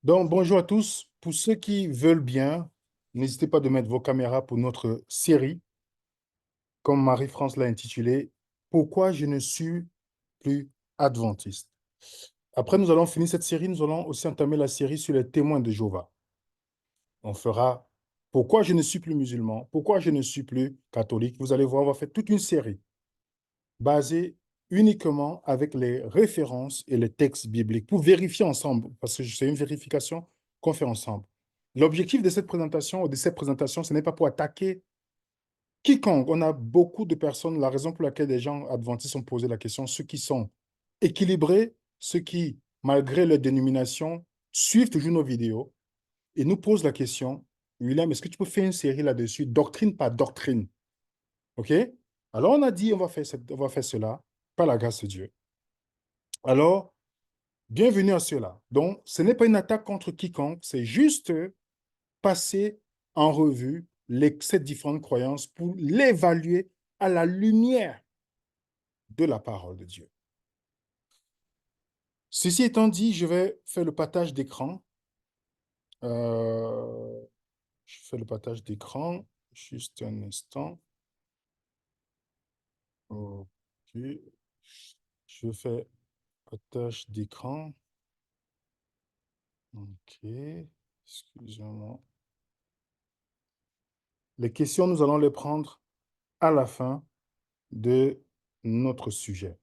Donc, bonjour à tous. Pour ceux qui veulent bien, n'hésitez pas de mettre vos caméras pour notre série, comme Marie-France l'a intitulée, Pourquoi je ne suis plus adventiste. Après, nous allons finir cette série, nous allons aussi entamer la série sur les témoins de Jéhovah. On fera Pourquoi je ne suis plus musulman, pourquoi je ne suis plus catholique. Vous allez voir, on va faire toute une série basée uniquement avec les références et les textes bibliques pour vérifier ensemble, parce que c'est une vérification qu'on fait ensemble. L'objectif de cette présentation ou de cette présentation, ce n'est pas pour attaquer quiconque. On a beaucoup de personnes, la raison pour laquelle des gens adventistes ont posé la question, ceux qui sont équilibrés, ceux qui, malgré leur dénomination, suivent toujours nos vidéos et nous posent la question, William, est-ce que tu peux faire une série là-dessus, doctrine par doctrine? OK? Alors, on a dit, on va faire cela par la grâce de Dieu. Alors, bienvenue à cela. Donc, ce n'est pas une attaque contre quiconque, c'est juste passer en revue ces différentes croyances pour l'évaluer à la lumière de la parole de Dieu. Ceci étant dit, je vais faire le partage d'écran. Euh, je fais le partage d'écran. Juste un instant. OK. Je fais partage d'écran. OK. Excusez-moi. Les questions, nous allons les prendre à la fin de notre sujet.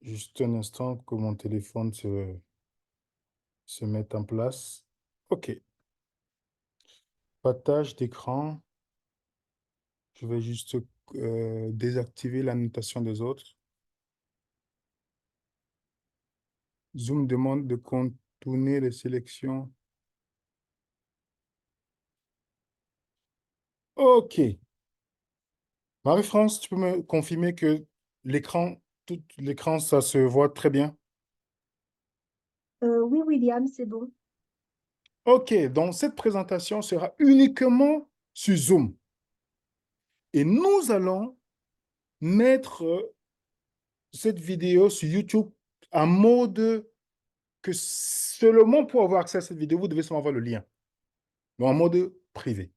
Juste un instant que mon téléphone se mette en place. OK. Partage d'écran. Je vais juste désactiver la notation des autres. Zoom demande de contourner les sélections. OK. Marie-France, tu peux me confirmer que tout l'écran, ça se voit très bien? Oui, William, c'est bon. OK. Donc, cette présentation sera uniquement sur Zoom. Et nous allons mettre cette vidéo sur YouTube en mode que seulement pour avoir accès à cette vidéo, vous devez seulement avoir le lien. Mais en mode privé.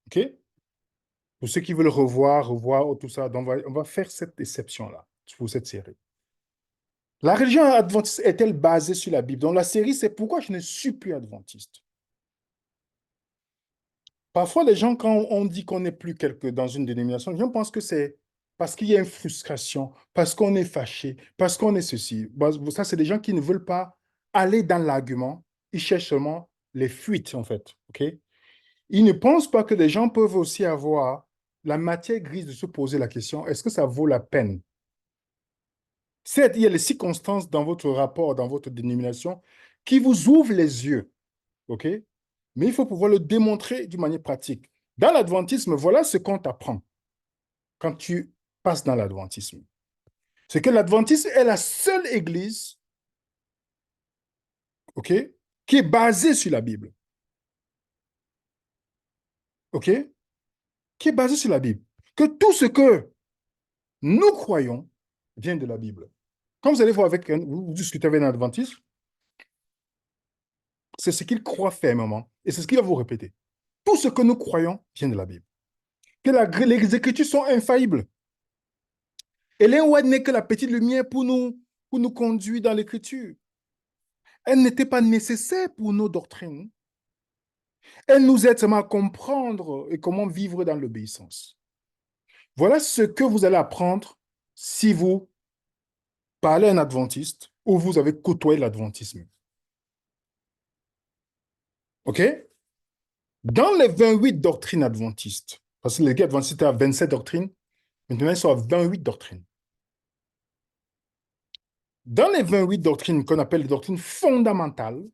OK? Pour ceux qui veulent revoir tout ça, donc on va faire cette exception-là pour cette série. La religion adventiste est-elle basée sur la Bible? Donc la série, c'est pourquoi je ne suis plus adventiste. Parfois, les gens, quand on dit qu'on n'est plus dans une dénomination, les gens pensent que c'est parce qu'il y a une frustration, parce qu'on est fâché, parce qu'on est ceci. Bon, ça, c'est des gens qui ne veulent pas aller dans l'argument. Ils cherchent seulement les fuites, en fait. OK? Ils ne pensent pas que les gens peuvent aussi avoir la matière grise de se poser la question, est-ce que ça vaut la peine? Certes, il y a les circonstances dans votre rapport, dans votre dénomination, qui vous ouvrent les yeux. OK? Mais il faut pouvoir le démontrer d'une manière pratique. Dans l'adventisme, voilà ce qu'on t'apprend quand tu passes dans l'adventisme. C'est que l'adventisme est la seule église, OK, qui est basée sur la Bible. OK? Qui est basée sur la Bible. Que tout ce que nous croyons vient de la Bible. Quand vous allez voir vous discutez avec un adventiste, c'est ce qu'il croit fermement et c'est ce qu'il va vous répéter. Tout ce que nous croyons vient de la Bible. Que les Écritures sont infaillibles. Ellen White n'est que la petite lumière pour nous conduire dans l'Écriture. Elle n'était pas nécessaire pour nos doctrines. Elle nous aide seulement à comprendre et comment vivre dans l'obéissance. Voilà ce que vous allez apprendre si vous parlez à un adventiste ou vous avez côtoyé l'adventisme. OK? Dans les 28 doctrines adventistes, parce que les gars adventistes étaient à 27 doctrines, maintenant ils sont à 28 doctrines. Dans les 28 doctrines qu'on appelle les doctrines fondamentales,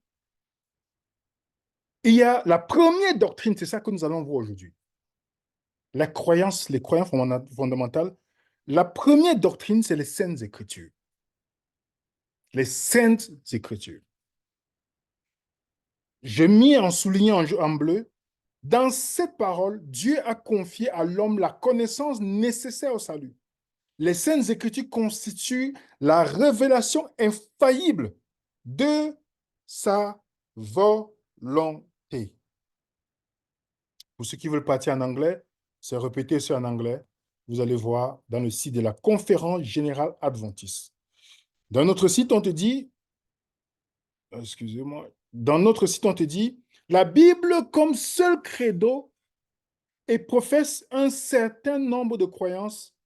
il y a la première doctrine, c'est ça que nous allons voir aujourd'hui. Les croyances fondamentales. La première doctrine, c'est les Saintes Écritures. Les Saintes Écritures. Je mis en souligné en bleu, dans cette parole, Dieu a confié à l'homme la connaissance nécessaire au salut. Les Saintes Écritures constituent la révélation infaillible de sa volonté. Pour ceux qui veulent partir en anglais, c'est répété aussi en anglais. Vous allez voir dans le site de la Conférence Générale Adventiste. Dans notre site, on te dit, excusez-moi, dans notre site, on te dit, la Bible comme seul credo et professe un certain nombre de croyances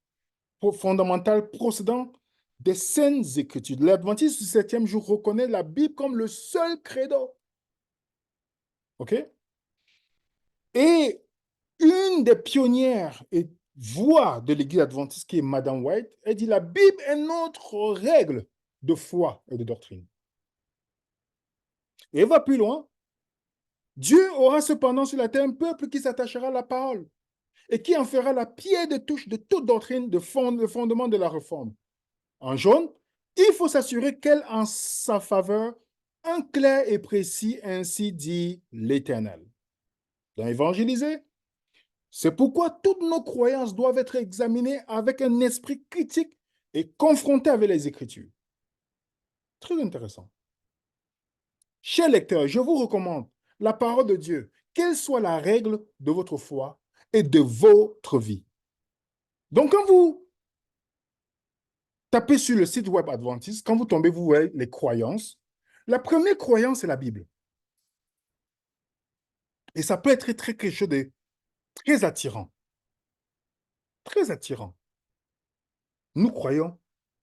fondamentales procédant des Saintes Écritures. L'Adventiste du septième jour reconnaît la Bible comme le seul credo. OK? Et une des pionnières et voix de l'Église adventiste, qui est Madame White, elle dit la Bible est notre règle de foi et de doctrine. Et elle va plus loin. Dieu aura cependant sur la terre un peuple qui s'attachera à la parole et qui en fera la pierre de touche de toute doctrine, le fondement de la réforme. En jaune, il faut s'assurer qu'elle en sa faveur un clair et précis, ainsi dit l'Éternel. Dans évangéliser, c'est pourquoi toutes nos croyances doivent être examinées avec un esprit critique et confrontées avec les Écritures. Très intéressant. Chers lecteurs, je vous recommande la parole de Dieu, quelle soit la règle de votre foi et de votre vie. Donc, quand vous tapez sur le site web Adventiste, quand vous tombez, vous voyez les croyances. La première croyance, c'est la Bible. Et ça peut être quelque chose de très attirant. Très attirant. Nous croyons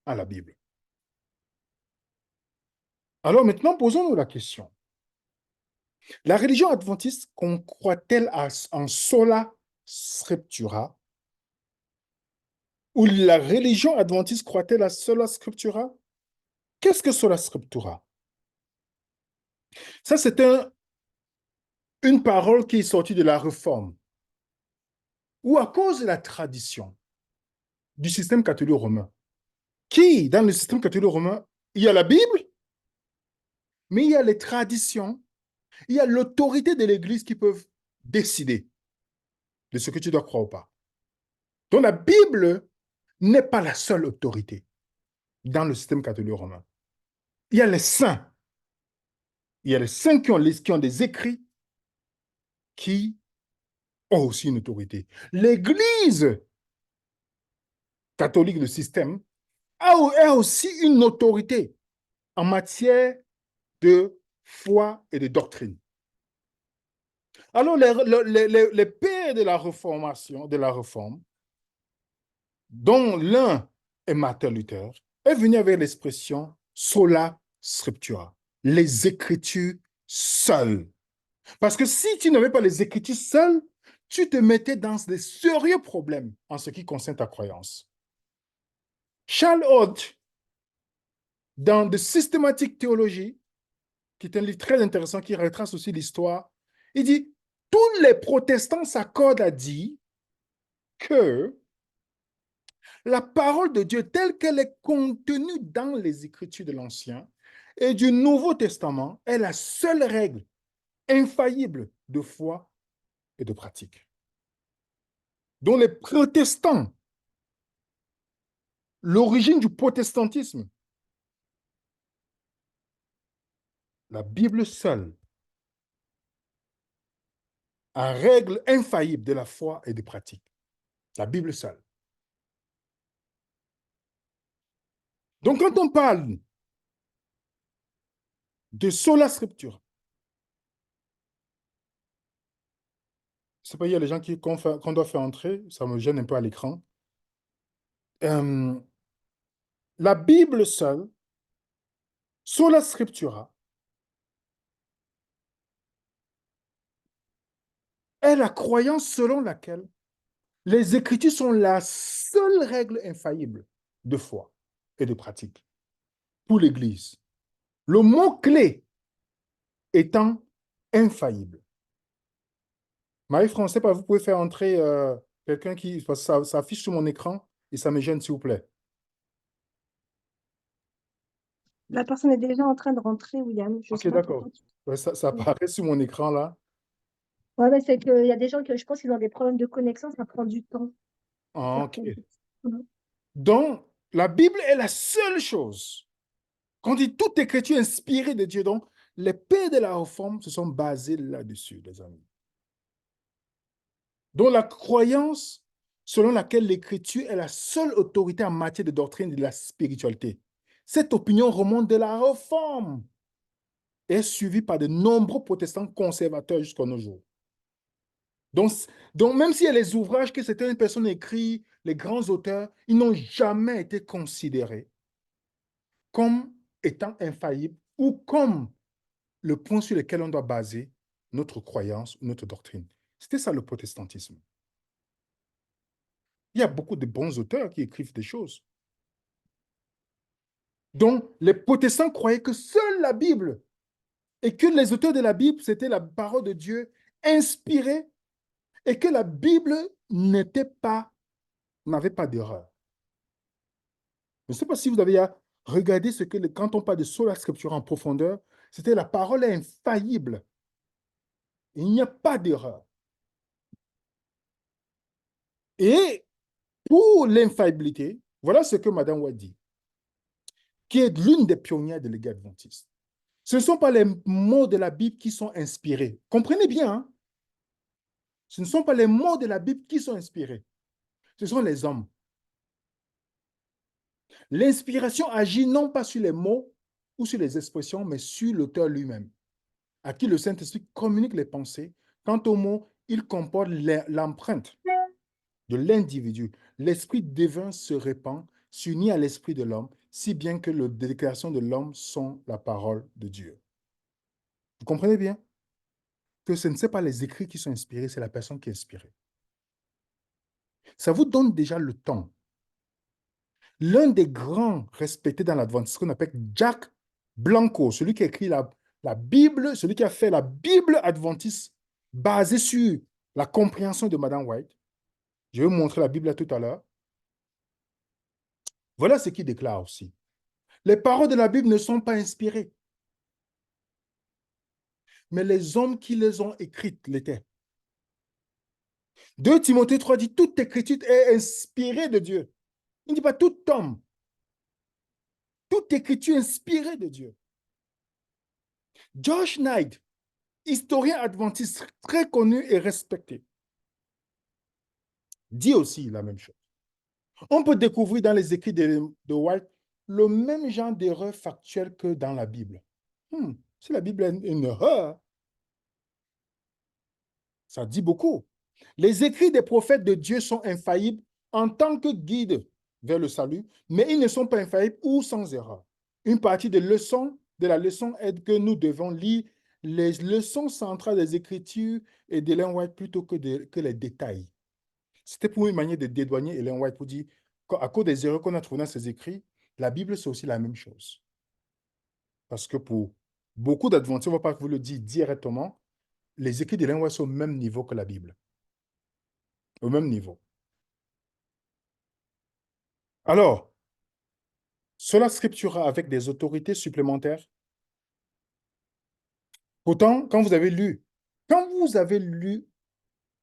à la Bible. Alors maintenant, posons-nous la question. La religion adventiste croit-elle en sola scriptura? Ou la religion adventiste croit-elle à sola scriptura? Qu'est-ce que sola scriptura? Ça, c'est une parole qui est sortie de la Réforme, ou à cause de la tradition du système catholique romain. Qui, dans le système catholique romain, il y a la Bible, mais il y a les traditions, il y a l'autorité de l'Église qui peuvent décider de ce que tu dois croire ou pas. Donc la Bible n'est pas la seule autorité dans le système catholique romain. Il y a les saints. Il y a les saints qui ont des écrits qui ont aussi une autorité. L'Église catholique, le système, a aussi une autorité en matière de foi et de doctrine. Alors, les pères de la Réformation, de la Réforme, dont l'un est Martin Luther, est venu avec l'expression sola scriptura, les Écritures seules. Parce que si tu n'avais pas les Écritures seules, tu te mettais dans des sérieux problèmes en ce qui concerne ta croyance. Charles Hodge, dans The Systematic Theology, qui est un livre très intéressant qui retrace aussi l'histoire, il dit, tous les protestants s'accordent à dire que la parole de Dieu telle qu'elle est contenue dans les Écritures de l'Ancien et du Nouveau Testament est la seule règle infaillible de foi et de pratique. Donc les protestants, l'origine du protestantisme, la Bible seule, a règle infaillible de la foi et des pratiques. La Bible seule. Donc quand on parle de sola scriptura, c'est pas, il y a les gens qu'on doit faire entrer, ça me gêne un peu à l'écran. La Bible seule, sola scriptura, est la croyance selon laquelle les Écritures sont la seule règle infaillible de foi et de pratique pour l'Église. Le mot-clé étant infaillible. Marie-France, vous pouvez faire entrer quelqu'un qui... Parce que ça affiche sur mon écran et ça me gêne, s'il vous plaît. La personne est déjà en train de rentrer, William. Je Ok, sais pas d'accord. pourquoi. Ouais, ça apparaît sur mon écran là. Ouais, mais c'est qu'il y a des gens qui, je pense qu'ils ont des problèmes de connexion, ça prend du temps. Ah, Ça ok. prend du temps. Mhm. Donc, la Bible est la seule chose. Quand on dit toute écriture inspirée de Dieu, donc, les pères de la Réforme se sont basés là-dessus, les amis. Donc, la croyance selon laquelle l'écriture est la seule autorité en matière de doctrine de la spiritualité. Cette opinion remonte de la Réforme et est suivie par de nombreux protestants conservateurs jusqu'à nos jours. Donc, donc même s'il y a les ouvrages que certaines personnes écrivent, les grands auteurs, ils n'ont jamais été considérés comme étant infaillibles ou comme le point sur lequel on doit baser notre croyance, notre doctrine. C'était ça le protestantisme. Il y a beaucoup de bons auteurs qui écrivent des choses. Donc, les protestants croyaient que seule la Bible et que les auteurs de la Bible, c'était la parole de Dieu inspirée et que la Bible n'avait pas d'erreur. Je ne sais pas si vous avez regardé ce que, quand on parle de sola scriptura en profondeur, c'était la parole est infaillible. Il n'y a pas d'erreur. Et pour l'infaillibilité, voilà ce que Mme White dit, qui est l'une des pionnières de l'Église adventiste. Ce ne sont pas les mots de la Bible qui sont inspirés. Comprenez bien, hein? Ce ne sont pas les mots de la Bible qui sont inspirés. Ce sont les hommes. L'inspiration agit non pas sur les mots ou sur les expressions, mais sur l'auteur lui-même, à qui le Saint-Esprit communique les pensées. Quant aux mots, il comporte l'empreinte de l'individu. L'esprit divin se répand, s'unit à l'esprit de l'homme, si bien que les déclarations de l'homme sont la parole de Dieu. Vous comprenez bien que ce ne sont pas les écrits qui sont inspirés, c'est la personne qui est inspirée. Ça vous donne déjà le temps. L'un des grands respectés dans l'adventisme, qu'on appelle Jack Blanco, celui qui a écrit la Bible, celui qui a fait la Bible adventiste basée sur la compréhension de Madame White. Je vais vous montrer la Bible là tout à l'heure. Voilà ce qu'il déclare aussi. Les paroles de la Bible ne sont pas inspirées, mais les hommes qui les ont écrites l'étaient. 2 Timothée 3 dit, toute écriture est inspirée de Dieu. Il ne dit pas tout homme. Toute écriture inspirée de Dieu. Josh Knight, historien adventiste très connu et respecté, dit aussi la même chose. On peut découvrir dans les écrits de White le même genre d'erreur factuelle que dans la Bible. Si la Bible est une erreur, ça dit beaucoup. Les écrits des prophètes de Dieu sont infaillibles en tant que guide vers le salut, mais ils ne sont pas infaillibles ou sans erreur. Une partie de la leçon est que nous devons lire les leçons centrales des Écritures et d'Ellen White plutôt que les détails. C'était pour une manière de dédouaner Ellen White pour dire qu'à cause des erreurs qu'on a trouvées dans ses écrits, la Bible, c'est aussi la même chose. Parce que pour beaucoup d'adventistes, on ne va pas vous le dire directement, les écrits d'Ellen White sont au même niveau que la Bible. Au même niveau. Alors, cela scriptura avec des autorités supplémentaires. Pourtant, quand vous avez lu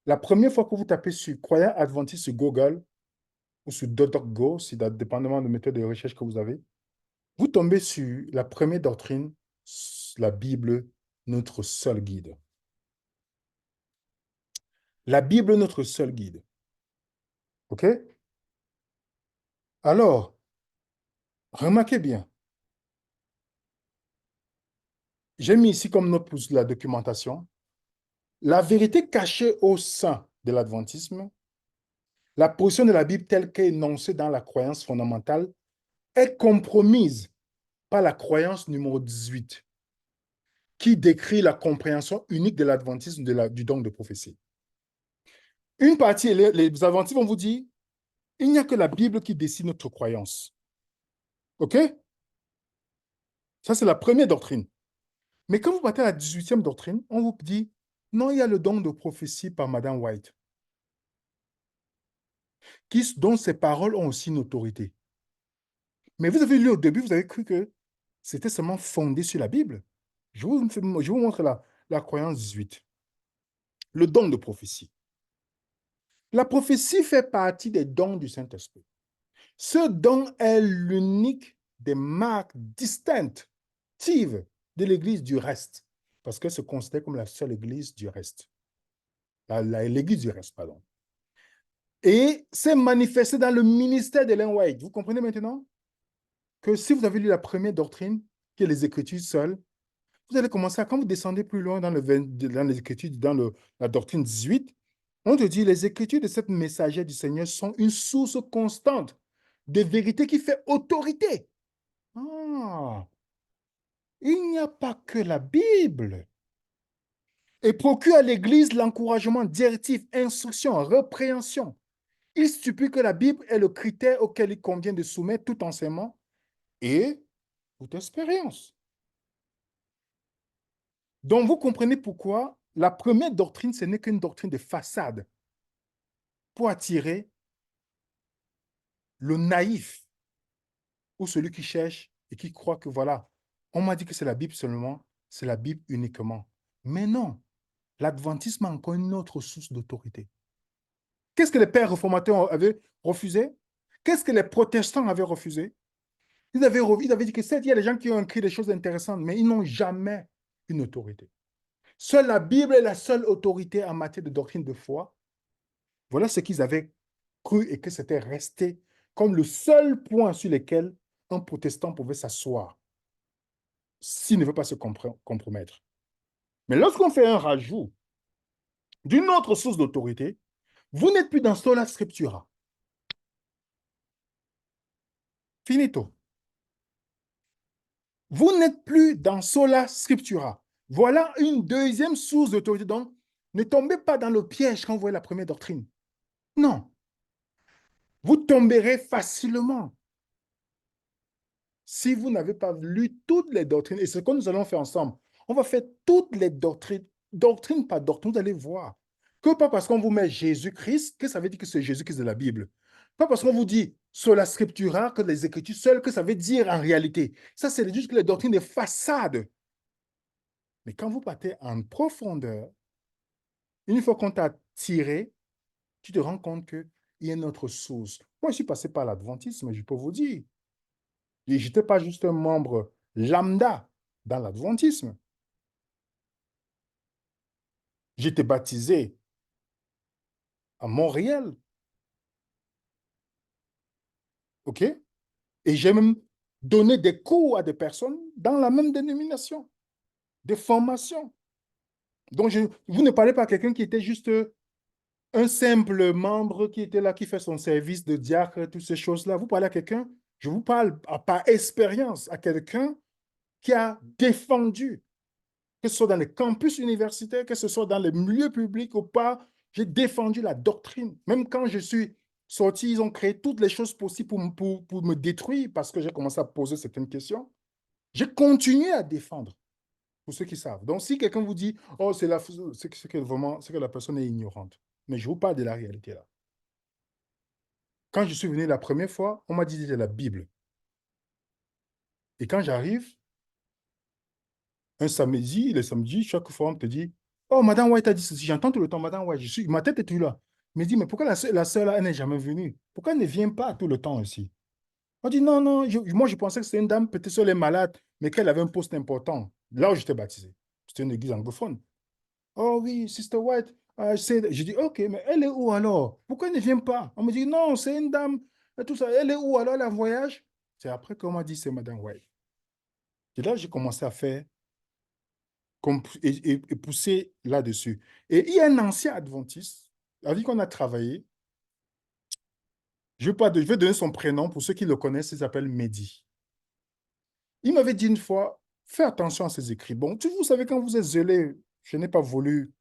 la première fois que vous tapez sur croyant adventiste sur Google ou sur DuckDuckGo, dépendamment de la méthode de recherche que vous avez, vous tombez sur la première doctrine, la Bible, notre seul guide. La Bible, notre seul guide. OK? Alors, remarquez bien. J'ai mis ici comme note pour la documentation la vérité cachée au sein de l'adventisme. La position de la Bible telle qu'elle est énoncée dans la croyance fondamentale est compromise par la croyance numéro 18, qui décrit la compréhension unique de l'adventisme du don de prophétie. Une partie, les adventistes vont vous dire, il n'y a que la Bible qui décide notre croyance. OK? Ça, c'est la première doctrine. Mais quand vous partez à la 18e doctrine, on vous dit, non, il y a le don de prophétie par Madame White, dont ses paroles ont aussi une autorité. Mais vous avez lu au début, vous avez cru que c'était seulement fondé sur la Bible. Je vous montre la croyance 18. Le don de prophétie. La prophétie fait partie des dons du Saint-Esprit. Ce dont est l'unique des marques distinctives de l'Église du reste, parce qu'elle se considère comme la seule Église du reste. L'Église du reste, pardon. Et c'est manifesté dans le ministère d'Ellen White. Vous comprenez maintenant que si vous avez lu la première doctrine, qui est les Écritures seules, vous allez commencer à, quand vous descendez plus loin dans les Écritures, la doctrine 18, on te dit les Écritures de cette messagère du Seigneur sont une source constante de vérité qui fait autorité. Ah, il n'y a pas que la Bible. Et procure à l'Église l'encouragement, directive, instruction, répréhension. Il stipule que la Bible est le critère auquel il convient de soumettre tout enseignement et toute expérience. Donc, vous comprenez pourquoi la première doctrine, ce n'est qu'une doctrine de façade pour attirer le naïf ou celui qui cherche et qui croit que voilà, on m'a dit que c'est la Bible seulement, c'est la Bible uniquement. Mais non, l'adventisme a encore une autre source d'autorité. Qu'est-ce que les pères réformateurs avaient refusé? Qu'est-ce que les protestants avaient refusé? Ils avaient dit que certes, il y a des gens qui ont écrit des choses intéressantes, mais ils n'ont jamais une autorité. Seule la Bible est la seule autorité en matière de doctrine de foi. Voilà ce qu'ils avaient cru et que c'était resté comme le seul point sur lequel un protestant pouvait s'asseoir s'il ne veut pas se compromettre. Mais lorsqu'on fait un rajout d'une autre source d'autorité, vous n'êtes plus dans sola scriptura. Finito. Vous n'êtes plus dans sola scriptura. Voilà une deuxième source d'autorité. Donc, ne tombez pas dans le piège quand vous voyez la première doctrine. Non. Vous tomberez facilement si vous n'avez pas lu toutes les doctrines. Et c'est ce que nous allons faire ensemble. On va faire toutes les doctrines, doctrine par doctrine. Vous allez voir que pas parce qu'on vous met Jésus-Christ, que ça veut dire que c'est Jésus-Christ de la Bible. Pas parce qu'on vous dit sola scriptura, que les Écritures seules, que ça veut dire en réalité. Ça, c'est juste les doctrines de façade. Mais quand vous partez en profondeur, une fois qu'on t'a tiré, tu te rends compte qu'il y a une autre source. Moi, je suis passé par l'adventisme, je peux vous dire. Et je n'étais pas juste un membre lambda dans l'adventisme. J'étais baptisé à Montréal, OK? Et j'ai même donné des cours à des personnes dans la même dénomination, des formations. Donc, vous ne parlez pas à quelqu'un qui était juste un simple membre qui était là, qui fait son service de diacre, toutes ces choses-là. Vous parlez à quelqu'un, je vous parle par expérience, à quelqu'un qui a défendu, que ce soit dans les campus universitaires, que ce soit dans les milieux publics ou pas, j'ai défendu la doctrine. Même quand je suis sorti, ils ont créé toutes les choses possibles pour me détruire parce que j'ai commencé à poser certaines questions. J'ai continué à défendre, pour ceux qui savent. Donc, si quelqu'un vous dit, oh, c'est que vraiment, c'est que la personne est ignorante. Mais je vous parle de la réalité là. Quand je suis venu la première fois, on m'a dit de la Bible. Et quand j'arrive, un samedi, le samedi, chaque fois, on te dit, oh, Madame White a dit ceci. J'entends tout le temps, Madame White, ma tête est toujours là. Je me dis, mais pourquoi la sœur, là, elle n'est jamais venue? Pourquoi elle ne vient pas tout le temps ici? On dit, non, non, moi, je pensais que c'était une dame, peut-être elle est malade, mais qu'elle avait un poste important. Là où j'étais baptisé. C'était une église anglophone. Oh oui, Sister White, je dis, ok, mais elle est où alors? Pourquoi elle ne vient pas? On me dit, non, c'est une dame, et tout ça. Elle est où alors, elle est en voyage? C'est après qu'on m'a dit, c'est Madame White. Et là, j'ai commencé à faire et pousser là-dessus. Et il y a un ancien adventiste avec qui on a travaillé. Je vais donner son prénom pour ceux qui le connaissent, il s'appelle Mehdi. Il m'avait dit une fois, fais attention à ses écrits. Bon, vous savez, quand vous êtes zélé, je n'ai pas voulu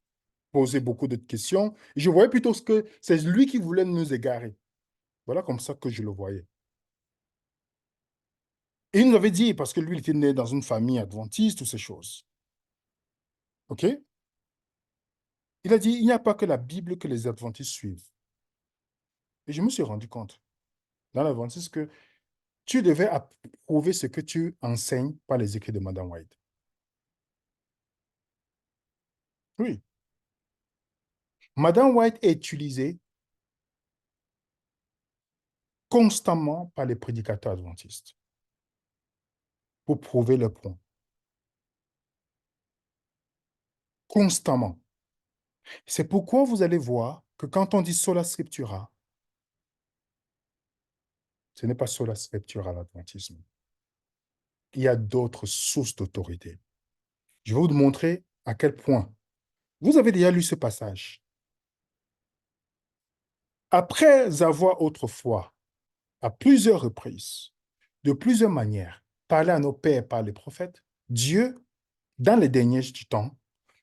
poser beaucoup de questions. Je voyais plutôt ce que c'est lui qui voulait nous égarer. Voilà comme ça que je le voyais. Et il nous avait dit, parce que lui, il était né dans une famille adventiste, toutes ces choses. OK? Il a dit, il n'y a pas que la Bible que les adventistes suivent. Et je me suis rendu compte, dans l'adventisme, que tu devais approuver ce que tu enseignes par les écrits de Madame White. Oui. Madame White est utilisée constamment par les prédicateurs adventistes pour prouver leur point. Constamment. C'est pourquoi vous allez voir que quand on dit sola scriptura, ce n'est pas sola scriptura l'adventisme. Il y a d'autres sources d'autorité. Je vais vous montrer à quel point. Vous avez déjà lu ce passage. Après avoir autrefois, à plusieurs reprises, de plusieurs manières, parlé à nos pères par les prophètes, Dieu, dans les derniers du temps,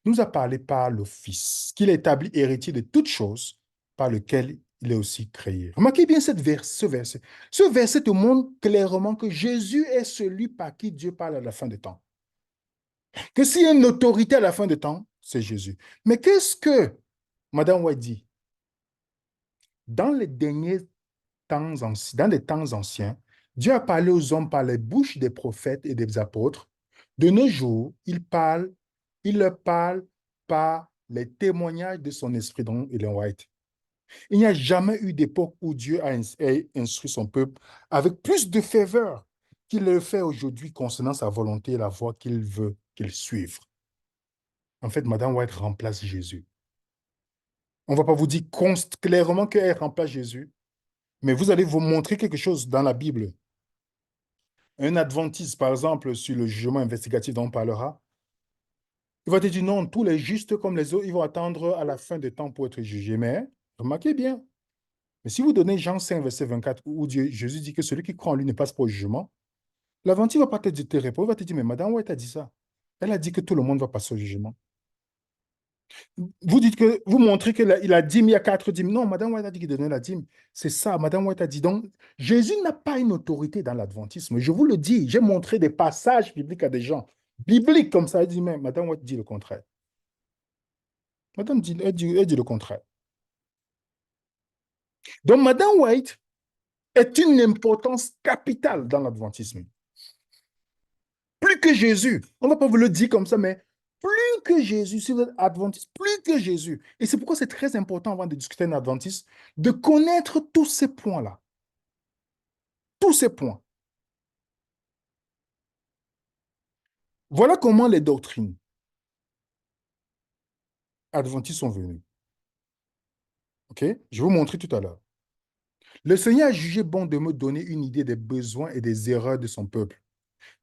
nous a parlé par le Fils, qu'il a établi héritier de toutes choses, par lequel il est aussi créé. Remarquez bien ce verset. Ce verset te montre clairement que Jésus est celui par qui Dieu parle à la fin des temps. Que s'il y a une autorité à la fin des temps, c'est Jésus. Mais qu'est-ce que Madame White dit? Dans les derniers dans les temps anciens, Dieu a parlé aux hommes par les bouches des prophètes et des apôtres. De nos jours, il leur parle par les témoignages de son esprit dans Ellen White. Il n'y a jamais eu d'époque où Dieu a instruit son peuple avec plus de ferveur qu'il le fait aujourd'hui concernant sa volonté et la voie qu'il veut qu'il suive. En fait, Madame White remplace Jésus. On ne va pas vous dire clairement qu'elle remplace Jésus, mais vous allez vous montrer quelque chose dans la Bible. Un adventiste, par exemple, sur le jugement investigatif dont on parlera, il va te dire non, tous les justes comme les autres, ils vont attendre à la fin des temps pour être jugés. Mais remarquez bien, mais si vous donnez Jean 5, verset 24, où Jésus dit que celui qui croit en lui ne passe pas au jugement, l'adventiste ne va pas te répondre, il va te dire, mais Madame White a dit ça. Elle a dit que tout le monde va passer au jugement. Vous dites que, vous montrez qu'il a dîme, il y a 4 dîmes. Non, Madame White a dit qu'il donnait la dîme. C'est ça, Madame White a dit. Donc, Jésus n'a pas une autorité dans l'adventisme. Je vous le dis, j'ai montré des passages bibliques à des gens. Bibliques comme ça, elle dit, mais Madame White dit le contraire. Elle dit le contraire. Donc, Madame White est une importance capitale dans l'adventisme. Plus que Jésus. On ne va pas vous le dire comme ça, mais plus que Jésus, si vous êtes adventiste, plus que Jésus. Et c'est pourquoi c'est très important avant de discuter un adventiste, de connaître tous ces points-là. Tous ces points. Voilà comment les doctrines adventistes sont venues. OK? Je vais vous montrer tout à l'heure. Le Seigneur a jugé bon de me donner une idée des besoins et des erreurs de son peuple.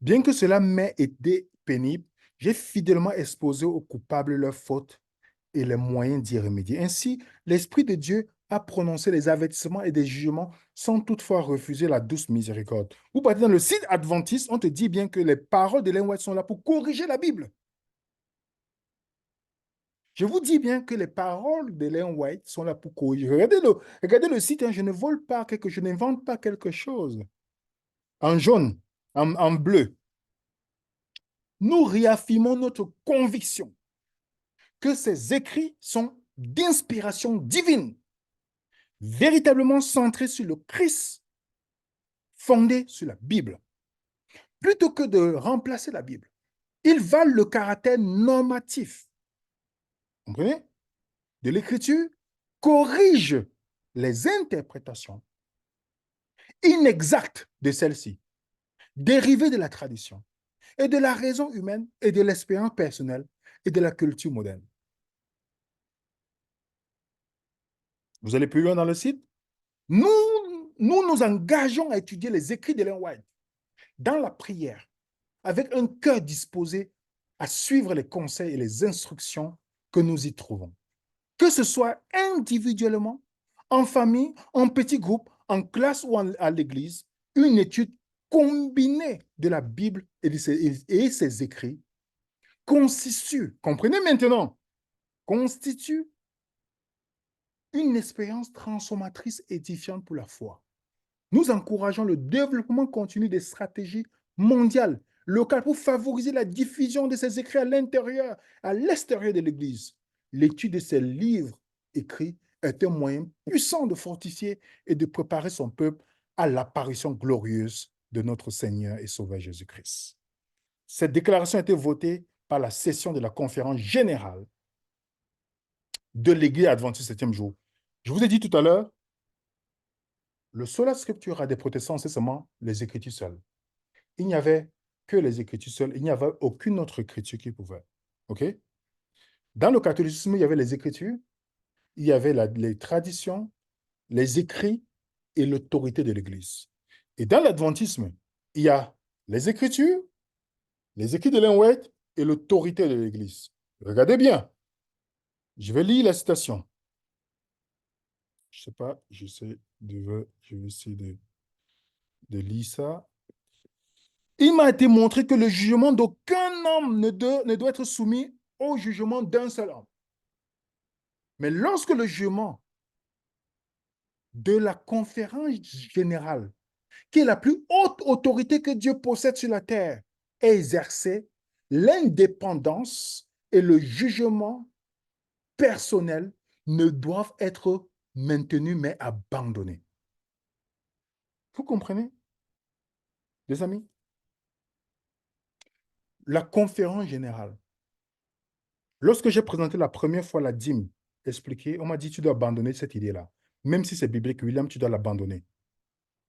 Bien que cela m'ait été pénible, j'ai fidèlement exposé aux coupables leurs fautes et les moyens d'y remédier. Ainsi, l'Esprit de Dieu a prononcé les avertissements et des jugements sans toutefois refuser la douce miséricorde. Vous partez dans le site adventiste, on te dit bien que les paroles de Ellen White sont là pour corriger la Bible. Je vous dis bien que les paroles d'Ellen White sont là pour corriger. Regardez le site, hein, je ne vole pas quelque chose, je n'invente pas quelque chose. En jaune, en bleu, nous réaffirmons notre conviction que ces écrits sont d'inspiration divine, véritablement centrés sur le Christ, fondés sur la Bible. Plutôt que de remplacer la Bible, ils valent le caractère normatif, vous comprenez, de l'écriture, corrigent les interprétations inexactes de celle-ci, dérivées de la tradition et de la raison humaine et de l'expérience personnelle et de la culture moderne. Vous allez plus loin dans le site. Nous nous engageons à étudier les écrits d'Ellen White dans la prière, avec un cœur disposé à suivre les conseils et les instructions que nous y trouvons. Que ce soit individuellement, en famille, en petit groupe, en classe ou à l'église, une étude combinée de la Bible et ses écrits constitue, comprenez maintenant, constitue une expérience transformatrice édifiante pour la foi. Nous encourageons le développement continu des stratégies mondiales, locales, pour favoriser la diffusion de ces écrits à l'intérieur, à l'extérieur de l'Église. L'étude de ces livres écrits est un moyen puissant de fortifier et de préparer son peuple à l'apparition glorieuse de notre Seigneur et Sauveur Jésus-Christ. Cette déclaration a été votée par la session de la conférence générale de l'Église adventiste 7e jour. Je vous ai dit tout à l'heure, le sola scriptura des protestants, c'est seulement les Écritures seules. Il n'y avait que les Écritures seules. Il n'y avait aucune autre écriture qui pouvait. OK? Dans le catholicisme, il y avait les Écritures, il y avait les traditions, les écrits et l'autorité de l'Église. Et dans l'adventisme, il y a les Écritures, les écrits de Ellen White et l'autorité de l'Église. Regardez bien. Je vais lire la citation. Je ne sais pas, je vais essayer de lire ça. Il m'a été montré que le jugement d'aucun homme ne doit être soumis au jugement d'un seul homme. Mais lorsque le jugement de la conférence générale, qui est la plus haute autorité que Dieu possède sur la terre, est exercé, l'indépendance et le jugement personnel ne doivent être maintenus mais abandonnés. Vous comprenez, les amis? La conférence générale. Lorsque j'ai présenté la première fois la dîme expliquée, on m'a dit tu dois abandonner cette idée-là. Même si c'est biblique, William, tu dois l'abandonner.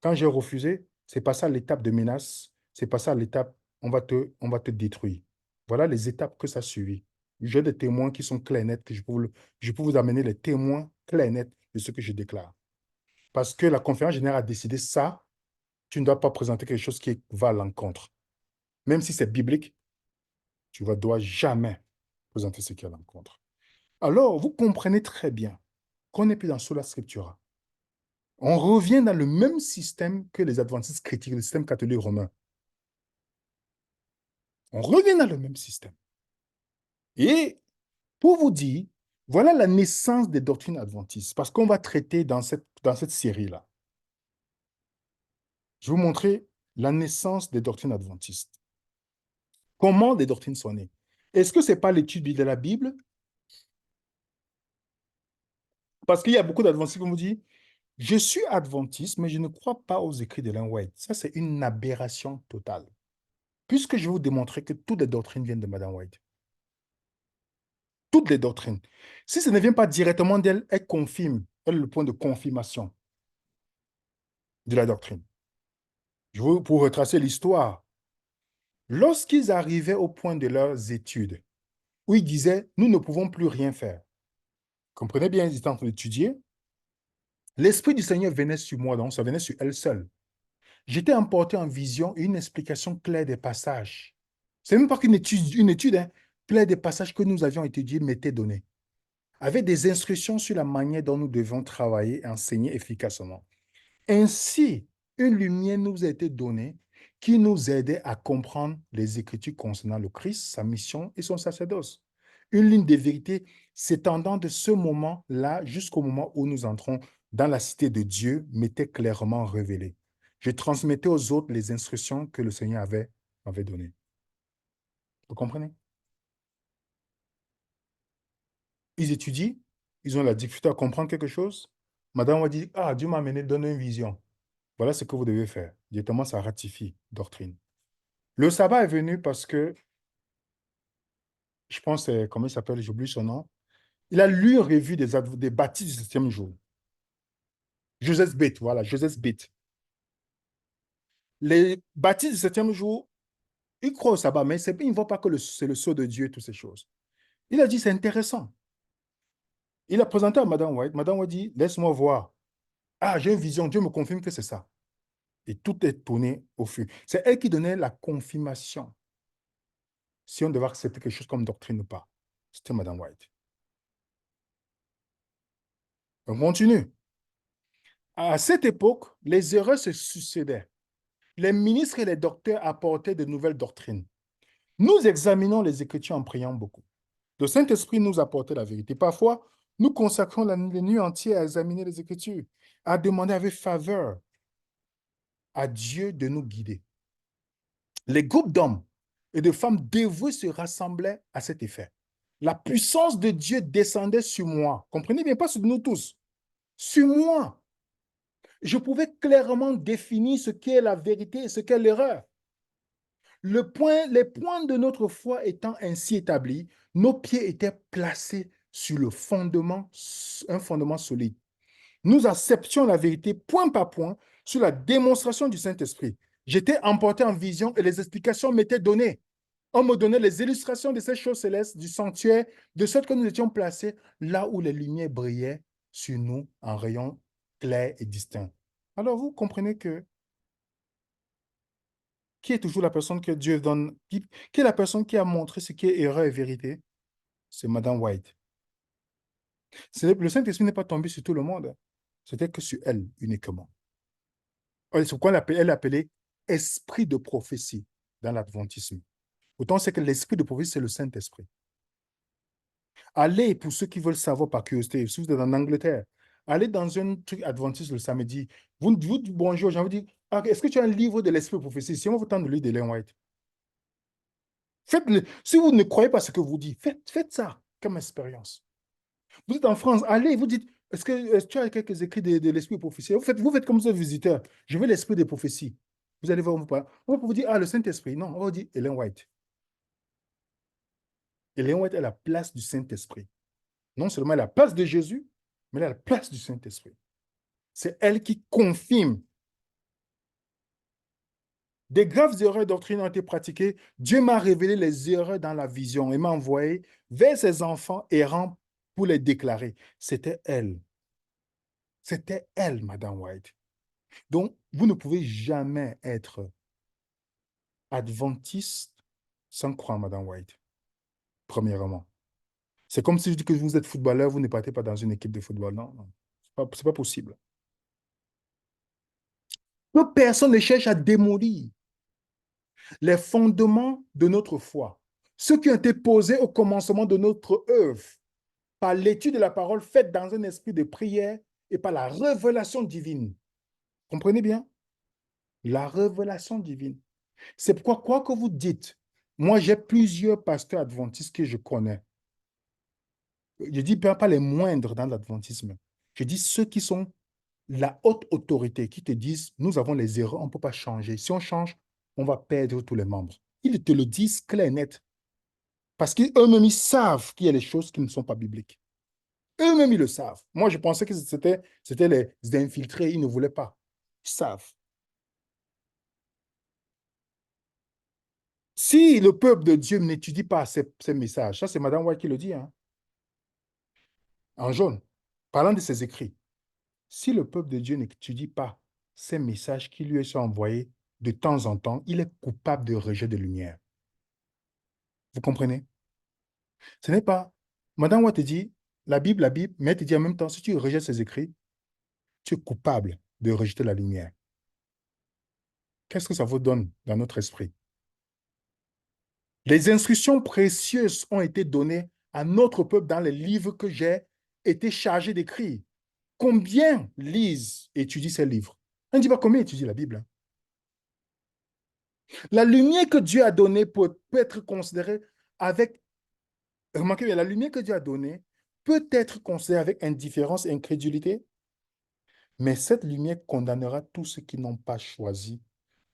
Quand j'ai refusé, c'est passé à l'étape de menace, c'est passé à l'étape on va te détruire. Voilà les étapes que ça a suivi. J'ai des témoins qui sont clairs et nets, que je peux vous amener les témoins clairs et nets de ce que je déclare. Parce que la conférence générale a décidé ça, tu ne dois pas présenter quelque chose qui va à l'encontre. Même si c'est biblique, tu ne dois jamais présenter ce qui est à l'encontre. Alors, vous comprenez très bien qu'on n'est plus dans Sola Scriptura. On revient dans le même système que les adventistes critiquent, le système catholique romain. On revient dans le même système. Et pour vous dire, voilà la naissance des doctrines adventistes, parce qu'on va traiter dans cette série-là. Je vais vous montrer la naissance des doctrines adventistes. Comment des doctrines sont nées? Est-ce que ce n'est pas l'étude de la Bible? Parce qu'il y a beaucoup d'adventistes qui vous disent, je suis adventiste, mais je ne crois pas aux écrits de Ellen White. Ça, c'est une aberration totale. Puisque je vais vous démontrer que toutes les doctrines viennent de Madame White. Toutes les doctrines. Si ça ne vient pas directement d'elle, elle confirme. Elle est le point de confirmation de la doctrine. Pour retracer l'histoire, lorsqu'ils arrivaient au point de leurs études, où ils disaient, nous ne pouvons plus rien faire. Comprenez bien, ils étaient en train d'étudier. L'Esprit du Seigneur venait sur moi, donc ça venait sur elle seule. J'étais emporté en vision et une explication claire des passages. C'est même pas qu'une étude, hein, claire des passages que nous avions étudiés m'étaient donnés, avec des instructions sur la manière dont nous devons travailler et enseigner efficacement. Ainsi, une lumière nous a été donnée qui nous aidait à comprendre les Écritures concernant le Christ, sa mission et son sacerdoce. Une ligne de vérité s'étendant de ce moment-là jusqu'au moment où nous entrons dans la cité de Dieu m'était clairement révélée. Je transmettais aux autres les instructions que le Seigneur m'avait données. Vous comprenez? Ils étudient, ils ont la difficulté à comprendre quelque chose. Madame m'a dit, ah, Dieu m'a amené, donne une vision. Voilà ce que vous devez faire. Directement, ça ratifie doctrine. Le sabbat est venu parce que, je pense, comment il s'appelle, j'oublie son nom. Il a lu une revue des baptistes du septième jour. Joseph Bate, voilà, Joseph Bate. Les baptistes du septième jour, ils croient au sabbat, mais ils ne voient pas que c'est le sceau de Dieu et toutes ces choses. Il a dit, c'est intéressant. Il a présenté à Madame White. Madame White dit, laisse-moi voir. Ah, j'ai une vision, Dieu me confirme que c'est ça. Et tout est tourné au feu. C'est elle qui donnait la confirmation si on devait accepter quelque chose comme doctrine ou pas. C'était Madame White. On continue. À cette époque, les erreurs se succédaient. Les ministres et les docteurs apportaient de nouvelles doctrines. Nous examinons les Écritures en priant beaucoup. Le Saint-Esprit nous apportait la vérité. Parfois, nous consacrons la nuit entière à examiner les Écritures, à demander avec faveur à Dieu de nous guider. Les groupes d'hommes et de femmes dévoués se rassemblaient à cet effet. La puissance de Dieu descendait sur moi. Comprenez bien, pas sur nous tous. Sur moi. Je pouvais clairement définir ce qu'est la vérité et ce qu'est l'erreur. Les points de notre foi étant ainsi établis, nos pieds étaient placés sur un fondement solide. nous acceptions la vérité point par point sur la démonstration du Saint-Esprit. J'étais emporté en vision et les explications m'étaient données. On me donnait les illustrations de ces choses célestes, du sanctuaire, de sorte que nous étions placés là où les lumières brillaient sur nous en rayons clairs et distincts. Alors vous comprenez que qui est toujours la personne que Dieu donne, qui est la personne qui a montré ce qui est erreur et vérité? C'est Madame White. Le Saint-Esprit n'est pas tombé sur tout le monde. C'était que sur elle uniquement. C'est pourquoi elle est appelée esprit de prophétie dans l'adventisme. Autant c'est que l'esprit de prophétie, c'est le Saint-Esprit. Allez, pour ceux qui veulent savoir par curiosité, si vous êtes en Angleterre, allez dans un truc adventiste le samedi. Vous dites bonjour, j'ai envie de dire, ah, est-ce que tu as un livre de l'esprit de prophétie? Si on vous tente de lire d'Ellen White. Faites-le. Si vous ne croyez pas ce que vous dites, faites ça comme expérience. Vous êtes en France, allez, vous dites, est-ce que tu as quelques écrits de l'esprit de prophétie? Vous faites comme ça, visiteur. Je veux l'esprit de prophétie. Vous allez voir, on va vous dire, ah, le Saint-Esprit. Non, on va vous dire Ellen White. Ellen White est la place du Saint-Esprit. Non seulement la place de Jésus, mais la place du Saint-Esprit. C'est elle qui confirme. Des graves erreurs doctrines ont été pratiquées. Dieu m'a révélé les erreurs dans la vision et m'a envoyé vers ses enfants errants pour les déclarer. C'était elle. C'était elle, Madame White. Donc, vous ne pouvez jamais être adventiste sans croire Madame White, premièrement. C'est comme si je dis que vous êtes footballeur, vous ne partez pas dans une équipe de football. Non, non. Ce n'est pas possible. Que personne ne cherche à démolir les fondements de notre foi, ceux qui ont été posés au commencement de notre œuvre, par l'étude de la parole faite dans un esprit de prière et par la révélation divine. Comprenez bien? La révélation divine. C'est pourquoi, quoi que vous dites, moi j'ai plusieurs pasteurs adventistes que je connais. Je dis pas les moindres dans l'adventisme. Je dis ceux qui sont la haute autorité, qui te disent, nous avons les erreurs, on ne peut pas changer. Si on change, on va perdre tous les membres. Ils te le disent clair et net. Parce qu'eux-mêmes, ils savent qu'il y a des choses qui ne sont pas bibliques. Eux-mêmes, ils le savent. Moi, je pensais que c'était les infiltrés, ils ne voulaient pas. Ils savent. Si le peuple de Dieu n'étudie pas ces messages, ça c'est Madame White qui le dit, hein, en jaune, parlant de ses écrits. Si le peuple de Dieu n'étudie pas ces messages qui lui sont envoyés de temps en temps, il est coupable de rejet de lumière. Vous comprenez? Ce n'est pas... Madame White te dit, la Bible, mais elle te dit en même temps, si tu rejettes ses écrits, tu es coupable de rejeter la lumière. Qu'est-ce que ça vous donne dans notre esprit? Les instructions précieuses ont été données à notre peuple dans les livres que j'ai été chargé d'écrire. Combien lisent et étudient ces livres? On ne dit pas combien étudient la Bible. La lumière que Dieu a donnée peut être considérée avec... Remarquez bien, la lumière que Dieu a donnée peut être considérée avec indifférence et incrédulité, mais cette lumière condamnera tous ceux qui n'ont pas choisi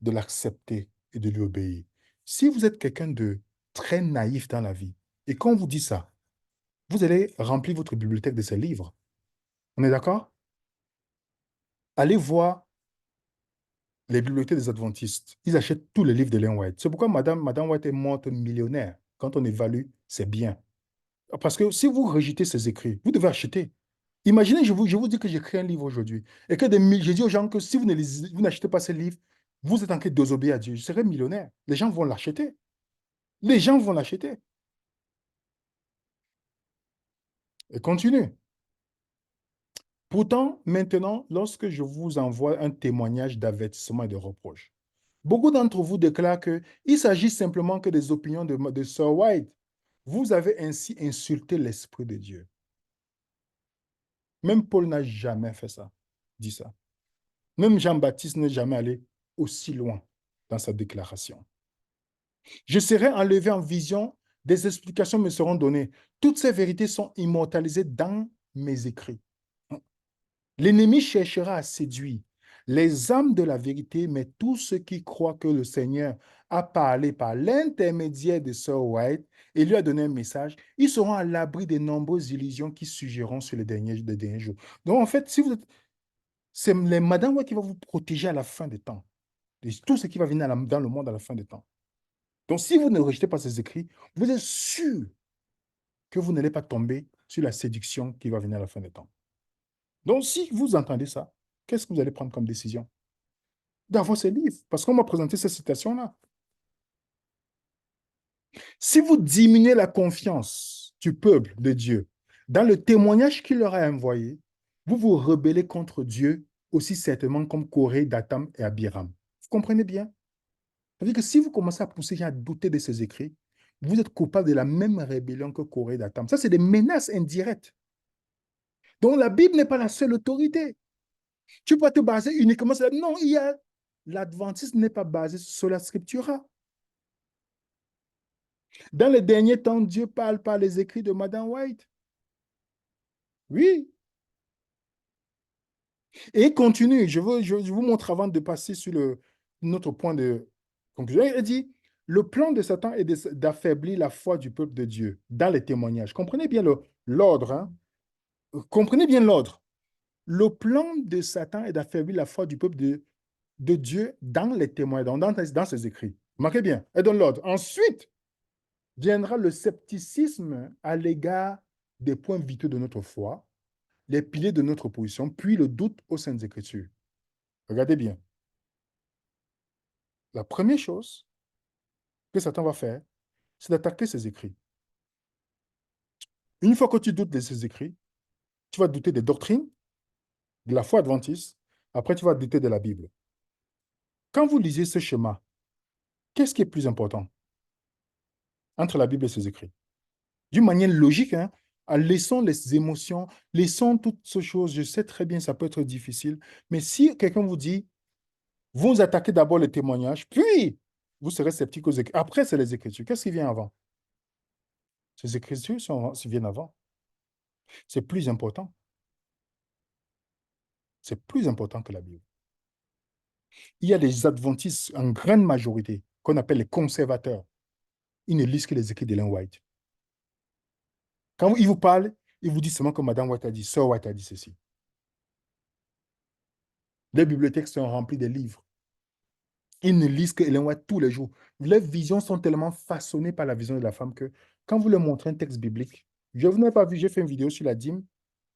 de l'accepter et de lui obéir. Si vous êtes quelqu'un de très naïf dans la vie, et quand on vous dit ça, vous allez remplir votre bibliothèque de ces livres. On est d'accord? Allez voir les bibliothèques des adventistes. Ils achètent tous les livres de Ellen White. C'est pourquoi Madame White est morte millionnaire. Quand on évalue, c'est bien. Parce que si vous rejetez ses écrits, vous devez acheter. Imaginez, je vous dis que j'écris un livre aujourd'hui et que je dis aux gens que si vous n'achetez pas ce livre, vous êtes en train de désobéir à Dieu. Je serai millionnaire. Les gens vont l'acheter. Les gens vont l'acheter. Et continue. Pourtant, maintenant, lorsque je vous envoie un témoignage d'avertissement et de reproche, beaucoup d'entre vous déclarent qu'il s'agit simplement que des opinions de Sir White. Vous avez ainsi insulté l'Esprit de Dieu. Même Paul n'a jamais fait ça, dit ça. Même Jean-Baptiste n'est jamais allé aussi loin dans sa déclaration. Je serai enlevé en vision, des explications me seront données. Toutes ces vérités sont immortalisées dans mes écrits. L'ennemi cherchera à séduire les âmes de la vérité, mais tous ceux qui croient que le Seigneur a parlé par l'intermédiaire de Sir White et lui a donné un message, ils seront à l'abri des nombreuses illusions qui surgiront sur les derniers jours. Donc, en fait, C'est les Madame White qui va vous protéger à la fin des temps. De tout ce qui va venir dans le monde à la fin des temps. Donc, si vous ne rejetez pas ces écrits, vous êtes sûr que vous n'allez pas tomber sur la séduction qui va venir à la fin des temps. Donc, si vous entendez ça, qu'est-ce que vous allez prendre comme décision? D'avoir ces livres, parce qu'on m'a présenté cette citation-là. Si vous diminuez la confiance du peuple de Dieu dans le témoignage qu'il leur a envoyé, vous vous rebellez contre Dieu aussi certainement comme Corée, Datam et Abiram. Vous comprenez bien? C'est-à-dire que si vous commencez à pousser à douter de ces écrits, vous êtes coupable de la même rébellion que Corée, Datam. Ça, c'est des menaces indirectes. Donc, la Bible n'est pas la seule autorité. Tu peux te baser uniquement sur... Non, il y a... L'adventisme n'est pas basé sur la scriptura. Dans les derniers temps, Dieu parle par les écrits de Madame White. Oui. Et il continue. Je vous montre avant de passer sur notre point de conclusion. Il dit, le plan de Satan est d'affaiblir la foi du peuple de Dieu dans les témoignages. Comprenez bien l'ordre. Hein? Comprenez bien l'ordre. Le plan de Satan est d'affaiblir la foi du peuple de Dieu dans les témoignages, dans ses écrits. Marquez bien. Et dans l'ordre. Ensuite, viendra le scepticisme à l'égard des points vitaux de notre foi, les piliers de notre position, puis le doute aux Saintes Écritures. Regardez bien. La première chose que Satan va faire, c'est d'attaquer ses écrits. Une fois que tu doutes de ses écrits, tu vas douter des doctrines, de la foi adventiste, après tu vas douter de la Bible. Quand vous lisez ce schéma, qu'est-ce qui est plus important entre la Bible et ses écrits? D'une manière logique, hein, laissons les émotions, laissons toutes ces choses. Je sais très bien, ça peut être difficile, mais si quelqu'un vous dit, vous attaquez d'abord les témoignages, puis vous serez sceptique aux écritures. Après, c'est les écritures. Qu'est-ce qui vient avant? Ces écritures viennent avant. C'est plus important. C'est plus important que la Bible. Il y a des adventistes en grande majorité qu'on appelle les conservateurs. Ils ne lisent que les écrits d'Ellen White. Quand ils vous parlent, ils vous disent seulement que Madame White a dit, Sœur White a dit ceci. Les bibliothèques sont remplies de livres. Ils ne lisent que Ellen White tous les jours. Les visions sont tellement façonnées par la vision de la femme que quand vous leur montrez un texte biblique, je vous n'ai pas vu, j'ai fait une vidéo sur la dîme,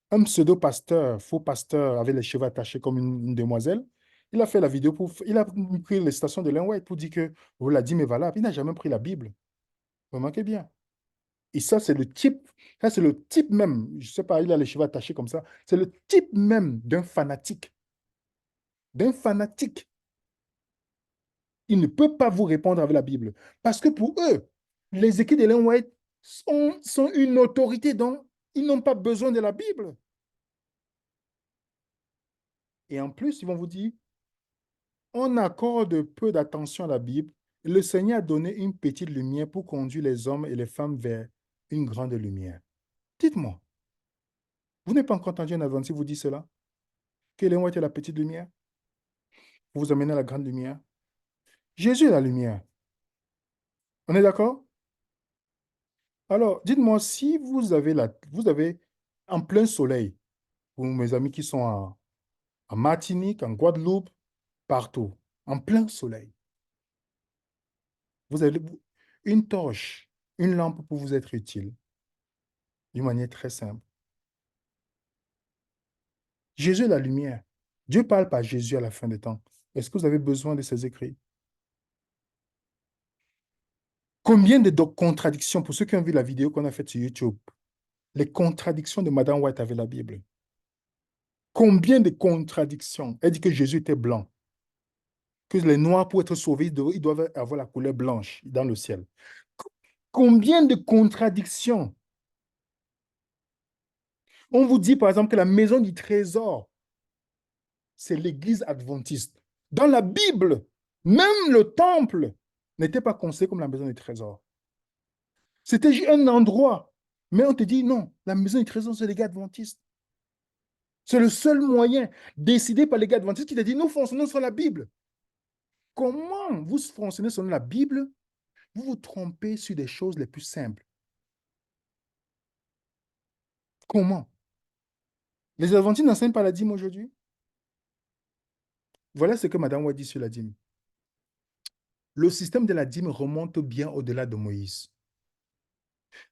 un pseudo-pasteur, faux pasteur avec les cheveux attachés comme une demoiselle, il a fait la vidéo il a pris les citations de Ellen White pour dire que oh, la dîme est valable. Il n'a jamais pris la Bible. Remarquez bien. Et ça c'est le type même, je ne sais pas, il a les cheveux attachés comme ça, c'est le type même d'un fanatique. D'un fanatique. Il ne peut pas vous répondre avec la Bible. Parce que pour eux, les écrits d'Ellen White sont une autorité dont ils n'ont pas besoin de la Bible. Et en plus, ils vont vous dire, on accorde peu d'attention à la Bible. Le Seigneur a donné une petite lumière pour conduire les hommes et les femmes vers une grande lumière. Dites-moi, vous n'avez pas encore entendu un adventiste vous dire cela? Que Ellen White est la petite lumière? Vous vous amenez à la grande lumière? Jésus est la lumière. On est d'accord? Alors, dites-moi, si vous avez en plein soleil, pour mes amis qui sont en Martinique, en Guadeloupe, partout, en plein soleil, vous avez une torche, une lampe pour vous être utile, d'une manière très simple. Jésus est la lumière. Dieu parle par Jésus à la fin des temps. Est-ce que vous avez besoin de ces écrits? Combien de contradictions, pour ceux qui ont vu la vidéo qu'on a faite sur YouTube, les contradictions de Madame White avec la Bible. Combien de contradictions? Elle dit que Jésus était blanc, que les Noirs, pour être sauvés, ils doivent avoir la couleur blanche dans le ciel. Combien de contradictions? On vous dit, par exemple, que la maison du trésor, c'est l'église adventiste. Dans la Bible, même le temple n'était pas considéré comme la maison du trésor. C'était juste un endroit. Mais on te dit, non, la maison du trésor, c'est l'église adventiste. C'est le seul moyen décidé par les gars adventistes qui te dit, nous fonctionnons sur la Bible. Comment vous fonctionnez sur la Bible? Vous vous trompez sur des choses les plus simples. Comment? Les adventistes n'enseignent pas la dîme aujourd'hui? voilà ce que Madame White dit sur la dîme. Le système de la dîme remonte bien au-delà de Moïse.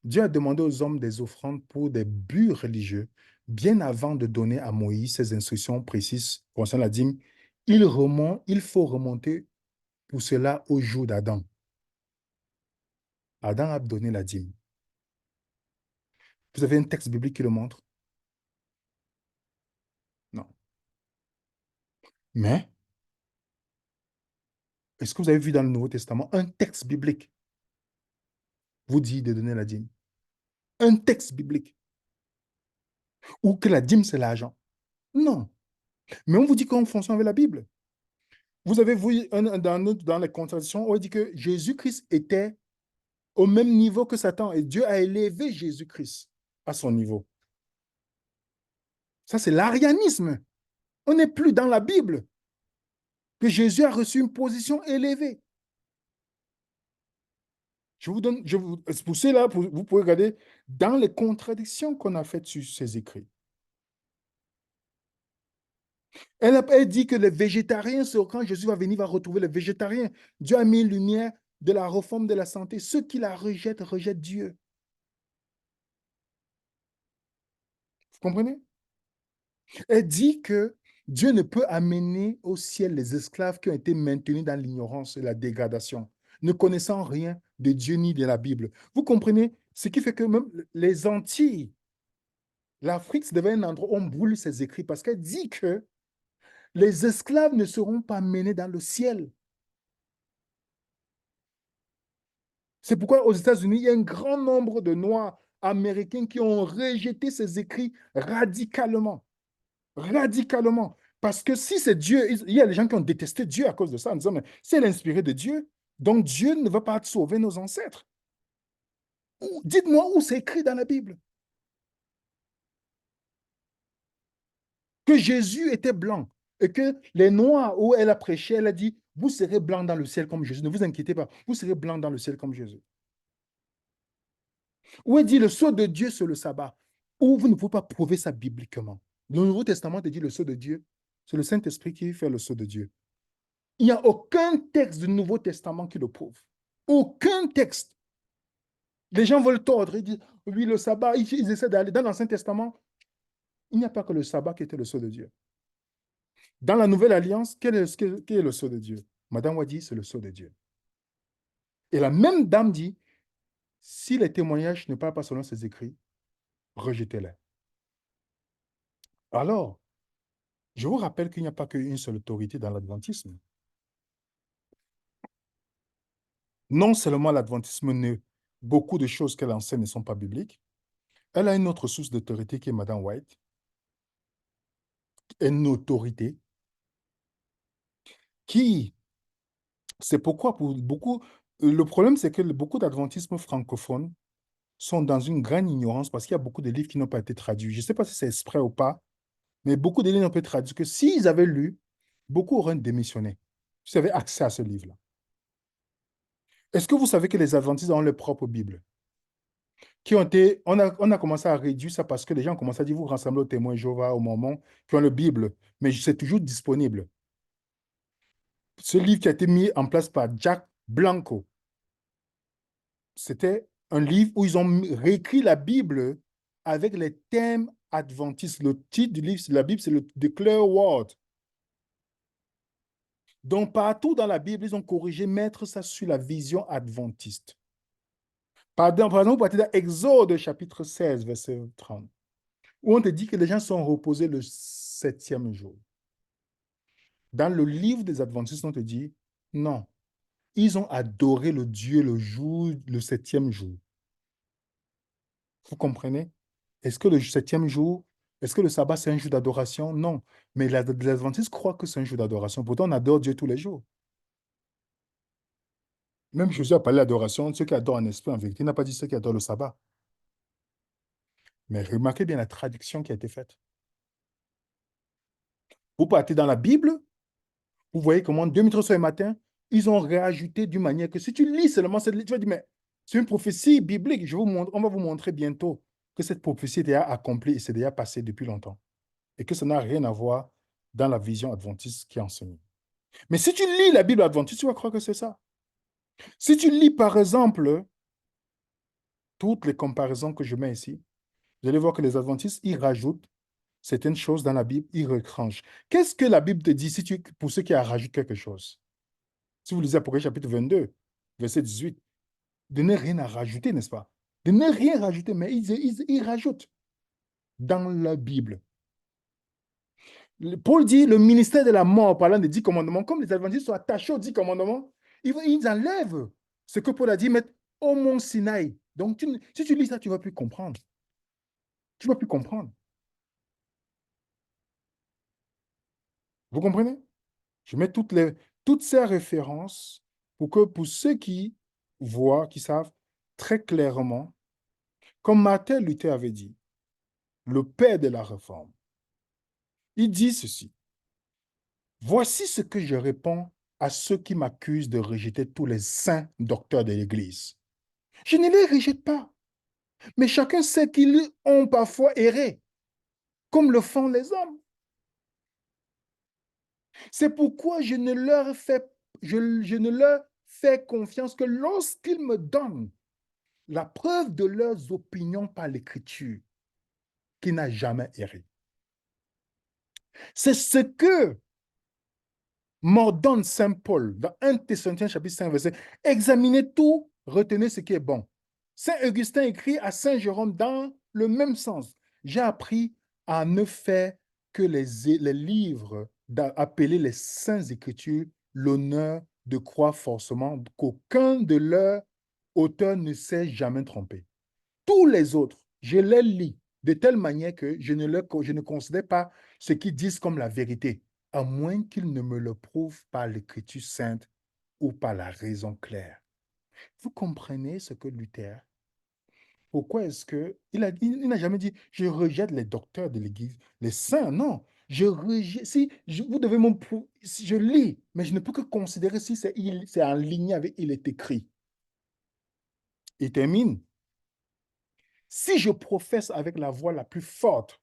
Dieu a demandé aux hommes des offrandes pour des buts religieux bien avant de donner à Moïse ses instructions précises concernant la dîme. Il faut remonter pour cela au jour d'Adam. Adam a donné la dîme. Vous avez un texte biblique qui le montre? Non. Mais, est-ce que vous avez vu dans le Nouveau Testament un texte biblique vous dit de donner la dîme? Un texte biblique. Ou que la dîme, c'est l'argent? Non. Mais on vous dit qu'on fonctionne avec la Bible. Vous avez vu dans les contradictions, on dit que Jésus-Christ était au même niveau que Satan et Dieu a élevé Jésus-Christ à son niveau. Ça, c'est l'arianisme. On n'est plus dans la Bible que Jésus a reçu une position élevée. Pour cela, vous pouvez regarder dans les contradictions qu'on a faites sur ces écrits. Elle dit que les végétariens, quand Jésus va venir, va retrouver les végétariens. Dieu a mis une lumière de la réforme de la santé. Ceux qui la rejettent, rejettent Dieu. Vous comprenez? Elle dit que Dieu ne peut amener au ciel les esclaves qui ont été maintenus dans l'ignorance et la dégradation, ne connaissant rien de Dieu ni de la Bible. Vous comprenez? Ce qui fait que même les Antilles, l'Afrique, devient un endroit où on brûle ses écrits parce qu'elle dit que les esclaves ne seront pas menés dans le ciel. C'est pourquoi aux États-Unis, il y a un grand nombre de Noirs américains qui ont rejeté ces écrits radicalement. Radicalement. Parce que si c'est Dieu, il y a des gens qui ont détesté Dieu à cause de ça, en disant, mais c'est l'inspiré de Dieu, donc Dieu ne va pas sauver nos ancêtres. Dites-moi où c'est écrit dans la Bible que Jésus était blanc et que les Noirs, où elle a prêché, elle a dit, vous serez blanc dans le ciel comme Jésus. Ne vous inquiétez pas, vous serez blanc dans le ciel comme Jésus. Où elle dit, le sceau de Dieu, c'est le sabbat. Où vous ne pouvez pas prouver ça bibliquement. Le Nouveau Testament te dit, le sceau de Dieu, c'est le Saint-Esprit qui fait le sceau de Dieu. Il n'y a aucun texte du Nouveau Testament qui le prouve. Aucun texte. Les gens veulent tordre. Ils disent, oui, le sabbat, ils essaient d'aller dans l'Ancien Testament. Il n'y a pas que le sabbat qui était le sceau de Dieu. Dans la Nouvelle Alliance, quel est le sceau de Dieu? Madame Wadi, c'est le sceau de Dieu. Et la même dame dit, si les témoignages ne parlent pas selon ses écrits, rejetez-les. Alors, je vous rappelle qu'il n'y a pas qu'une seule autorité dans l'adventisme. Non seulement l'adventisme, beaucoup de choses qu'elle enseigne ne sont pas bibliques, elle a une autre source d'autorité qui est Madame White, une autorité qui, c'est pourquoi pour beaucoup, le problème c'est que beaucoup d'adventismes francophones sont dans une grande ignorance parce qu'il y a beaucoup de livres qui n'ont pas été traduits. Je ne sais pas si c'est exprès ou pas, mais beaucoup de livres n'ont pas été traduits que s'ils avaient lu, beaucoup auraient démissionné. S'ils avaient accès à ce livre-là. Est-ce que vous savez que les adventistes ont leur propre Bible? On a commencé à réduire ça parce que les gens ont commencé à dire, vous rassemblez aux témoins Jéhovah, aux Mormons, qui ont le Bible, mais c'est toujours disponible. Ce livre qui a été mis en place par Jack Blanco, c'était un livre où ils ont réécrit la Bible avec les thèmes adventistes. Le titre du livre, la Bible, c'est le Declare Word. Donc, partout dans la Bible, ils ont corrigé, mettre ça sur la vision adventiste. Par exemple, vous partez dans Exode chapitre 16, verset 30, où on te dit que les gens sont reposés le septième jour. Dans le livre des adventistes, on te dit, non, ils ont adoré le Dieu le septième jour. Vous comprenez? Est-ce que le septième jour, est-ce que le sabbat, c'est un jour d'adoration? Non. Mais les adventistes croient que c'est un jour d'adoration. Pourtant, on adore Dieu tous les jours. Même Jésus a parlé d'adoration, ceux qui adorent en esprit, en vérité. Il n'a pas dit ceux qui adorent le sabbat. Mais remarquez bien la traduction qui a été faite. Vous partez dans la Bible, vous voyez comment 2003 le matin, ils ont réajouté d'une manière que si tu lis seulement cette lettre, tu vas dire, mais c'est une prophétie biblique. On va vous montrer bientôt que cette prophétie est déjà accomplie et c'est déjà passé depuis longtemps. Et que ça n'a rien à voir dans la vision adventiste qui est enseignée. Mais si tu lis la Bible adventiste, tu vas croire que c'est ça. Si tu lis, par exemple, toutes les comparaisons que je mets ici, vous allez voir que les adventistes, ils rajoutent certaines choses dans la Bible, ils retranchent. Qu'est-ce que la Bible te dit pour ceux qui rajoutent quelque chose? Si vous lisez Apocalypse chapitre 22, verset 18, de ne rien à rajouter, n'est-ce pas? De ne rien rajouter, mais ils rajoutent dans la Bible. Paul dit le ministère de la mort, parlant des 10 commandements, comme les adventistes sont attachés aux 10 commandements, ils enlèvent ce que Paul a dit, mettre au mont Sinaï. Donc, si tu lis ça, tu ne vas plus comprendre. Tu ne vas plus comprendre. Vous comprenez? Je mets toutes ces références pour ceux qui voient, qui savent très clairement, comme Martin Luther avait dit, le père de la réforme. Il dit ceci. Voici ce que je réponds à ceux qui m'accusent de rejeter tous les saints docteurs de l'Église. Je ne les rejette pas, mais chacun sait qu'ils ont parfois erré, comme le font les hommes. C'est pourquoi je ne leur fais confiance que lorsqu'ils me donnent la preuve de leurs opinions par l'Écriture, qui n'a jamais erré. C'est ce que m'ordonne Saint Paul dans 1 Thessaloniciens chapitre 5, verset. Examinez tout, retenez ce qui est bon. Saint Augustin écrit à Saint Jérôme dans le même sens. J'ai appris à ne faire que les livres appelés les Saintes Écritures, l'honneur de croire forcément qu'aucun de leurs auteurs ne s'est jamais trompé. Tous les autres, je les lis de telle manière que je ne considère pas ce qu'ils disent comme la vérité, à moins qu'ils ne me le prouvent par l'Écriture sainte ou par la raison claire. Vous comprenez ce que Luther, pourquoi est-ce que il n'a jamais dit je rejette les docteurs de l'Église, les saints, non. Je rejette, vous devez me prouver, si je lis, mais je ne peux que considérer si c'est en ligne avec il est écrit. Il termine. Si je professe avec la voix la plus forte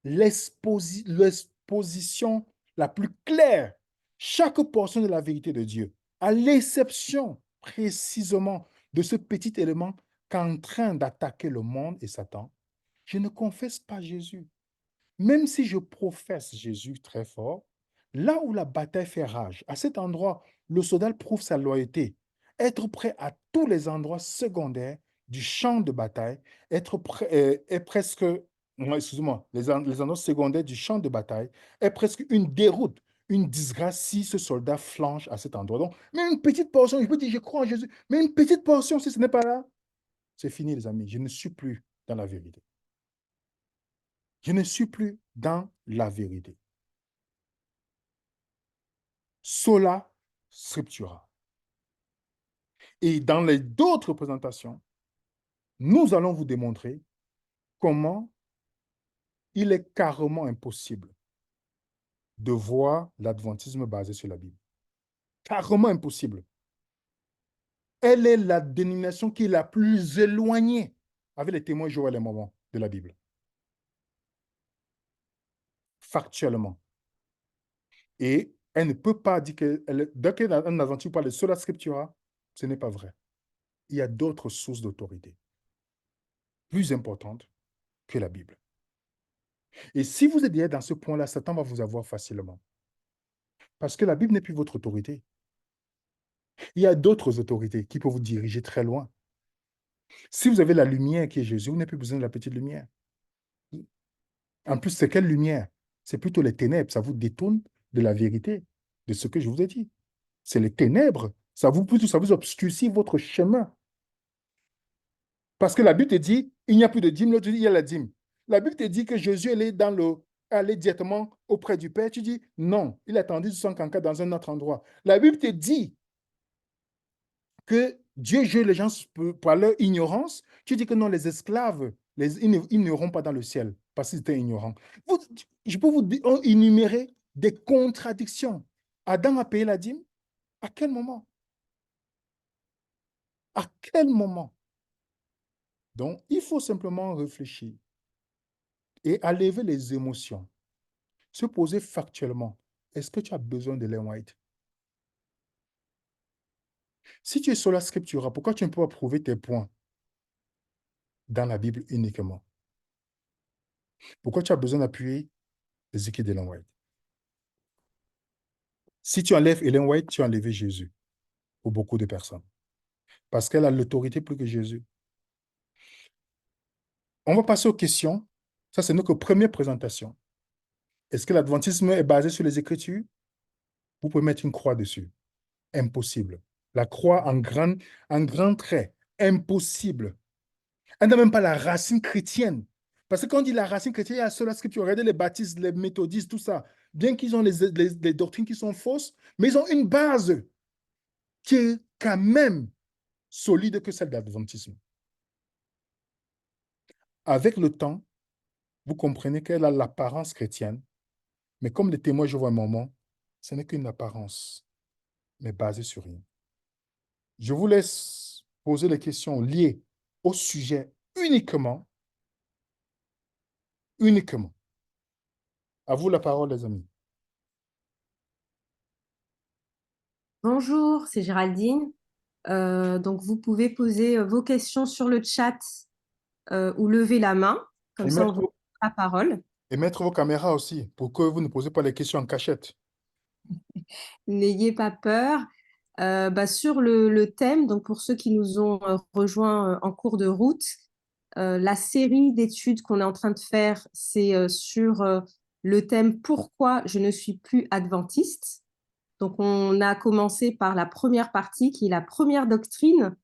l'exposition la plus claire, chaque portion de la vérité de Dieu, à l'exception précisément de ce petit élément qu'en train d'attaquer le monde et Satan, je ne confesse pas Jésus. Même si je professe Jésus très fort, là où la bataille fait rage, à cet endroit, le soldat prouve sa loyauté. Être prêt à tous les endroits secondaires du champ de bataille, être prêt est presque, non, excusez-moi, les endroits secondaires du champ de bataille est presque une déroute, une disgrâce si ce soldat flanche à cet endroit. Donc, mais une petite portion, je peux dire, je crois en Jésus, mais une petite portion, si ce n'est pas là, c'est fini, les amis. Je ne suis plus dans la vérité. Je ne suis plus dans la vérité. Sola scriptura. Et dans les d'autres présentations, nous allons vous démontrer comment il est carrément impossible de voir l'adventisme basé sur la Bible. Carrément impossible. Elle est la dénomination qui est la plus éloignée avec les témoins Joël et Mormon de la Bible. Factuellement. Et elle ne peut pas dire que, dès qu'un adventure parle de sola scriptura, ce n'est pas vrai. Il y a d'autres sources d'autorité plus importantes que la Bible. Et si vous êtes déjà dans ce point-là, Satan va vous avoir facilement. Parce que la Bible n'est plus votre autorité. Il y a d'autres autorités qui peuvent vous diriger très loin. Si vous avez la lumière qui est Jésus, vous n'avez plus besoin de la petite lumière. En plus, c'est quelle lumière? C'est plutôt les ténèbres. Ça vous détourne de la vérité, de ce que je vous ai dit. C'est les ténèbres. Ça vous obscurcit votre chemin. Parce que la Bible te dit, il n'y a plus de dîme, l'autre dit, il y a la dîme. La Bible te dit que Jésus allait directement auprès du Père. Tu dis, non, il a attendu son cancre dans un autre endroit. La Bible te dit que Dieu juge les gens par leur ignorance. Tu dis que non, les esclaves, ils n'iront pas dans le ciel parce qu'ils étaient ignorants. Je peux vous énumérer des contradictions. Adam a payé la dîme? À quel moment? À quel moment? Donc, il faut simplement réfléchir et enlever les émotions. Se poser factuellement, est-ce que tu as besoin de Ellen White? Si tu es sola scriptura, pourquoi tu ne peux pas prouver tes points dans la Bible uniquement? Pourquoi tu as besoin d'appuyer les écrits d'Ellen White? Si tu enlèves Ellen White, tu as enlevé Jésus pour beaucoup de personnes. Parce qu'elle a l'autorité plus que Jésus. On va passer aux questions. Ça, c'est notre première présentation. Est-ce que l'adventisme est basé sur les Écritures? Vous pouvez mettre une croix dessus. Impossible. La croix en grand trait. Impossible. Elle n'a même pas la racine chrétienne. Parce que quand on dit la racine chrétienne, il y a ceux la scripture. Regardez les baptistes, les méthodistes, tout ça. Bien qu'ils ont les doctrines qui sont fausses, mais ils ont une base qui est quand même solide que celle de l'adventisme. Avec le temps, vous comprenez qu'elle a l'apparence chrétienne, mais comme les témoins Jéhovah Mormon, ce n'est qu'une apparence, mais basée sur rien. Je vous laisse poser les questions liées au sujet uniquement, uniquement. À vous la parole, les amis. Bonjour, c'est Géraldine. Donc, vous pouvez poser vos questions sur le chat ou lever la main. Comme Et ça, on mettre, vous donne la parole. et mettre vos caméras aussi, pour que vous ne posez pas les questions en cachette. N'ayez pas peur. Sur le thème, donc pour ceux qui nous ont rejoints en cours de route, la série d'études qu'on est en train de faire, c'est sur le thème Pourquoi je ne suis plus adventiste. Donc, on a commencé par la première partie, qui est la première doctrine.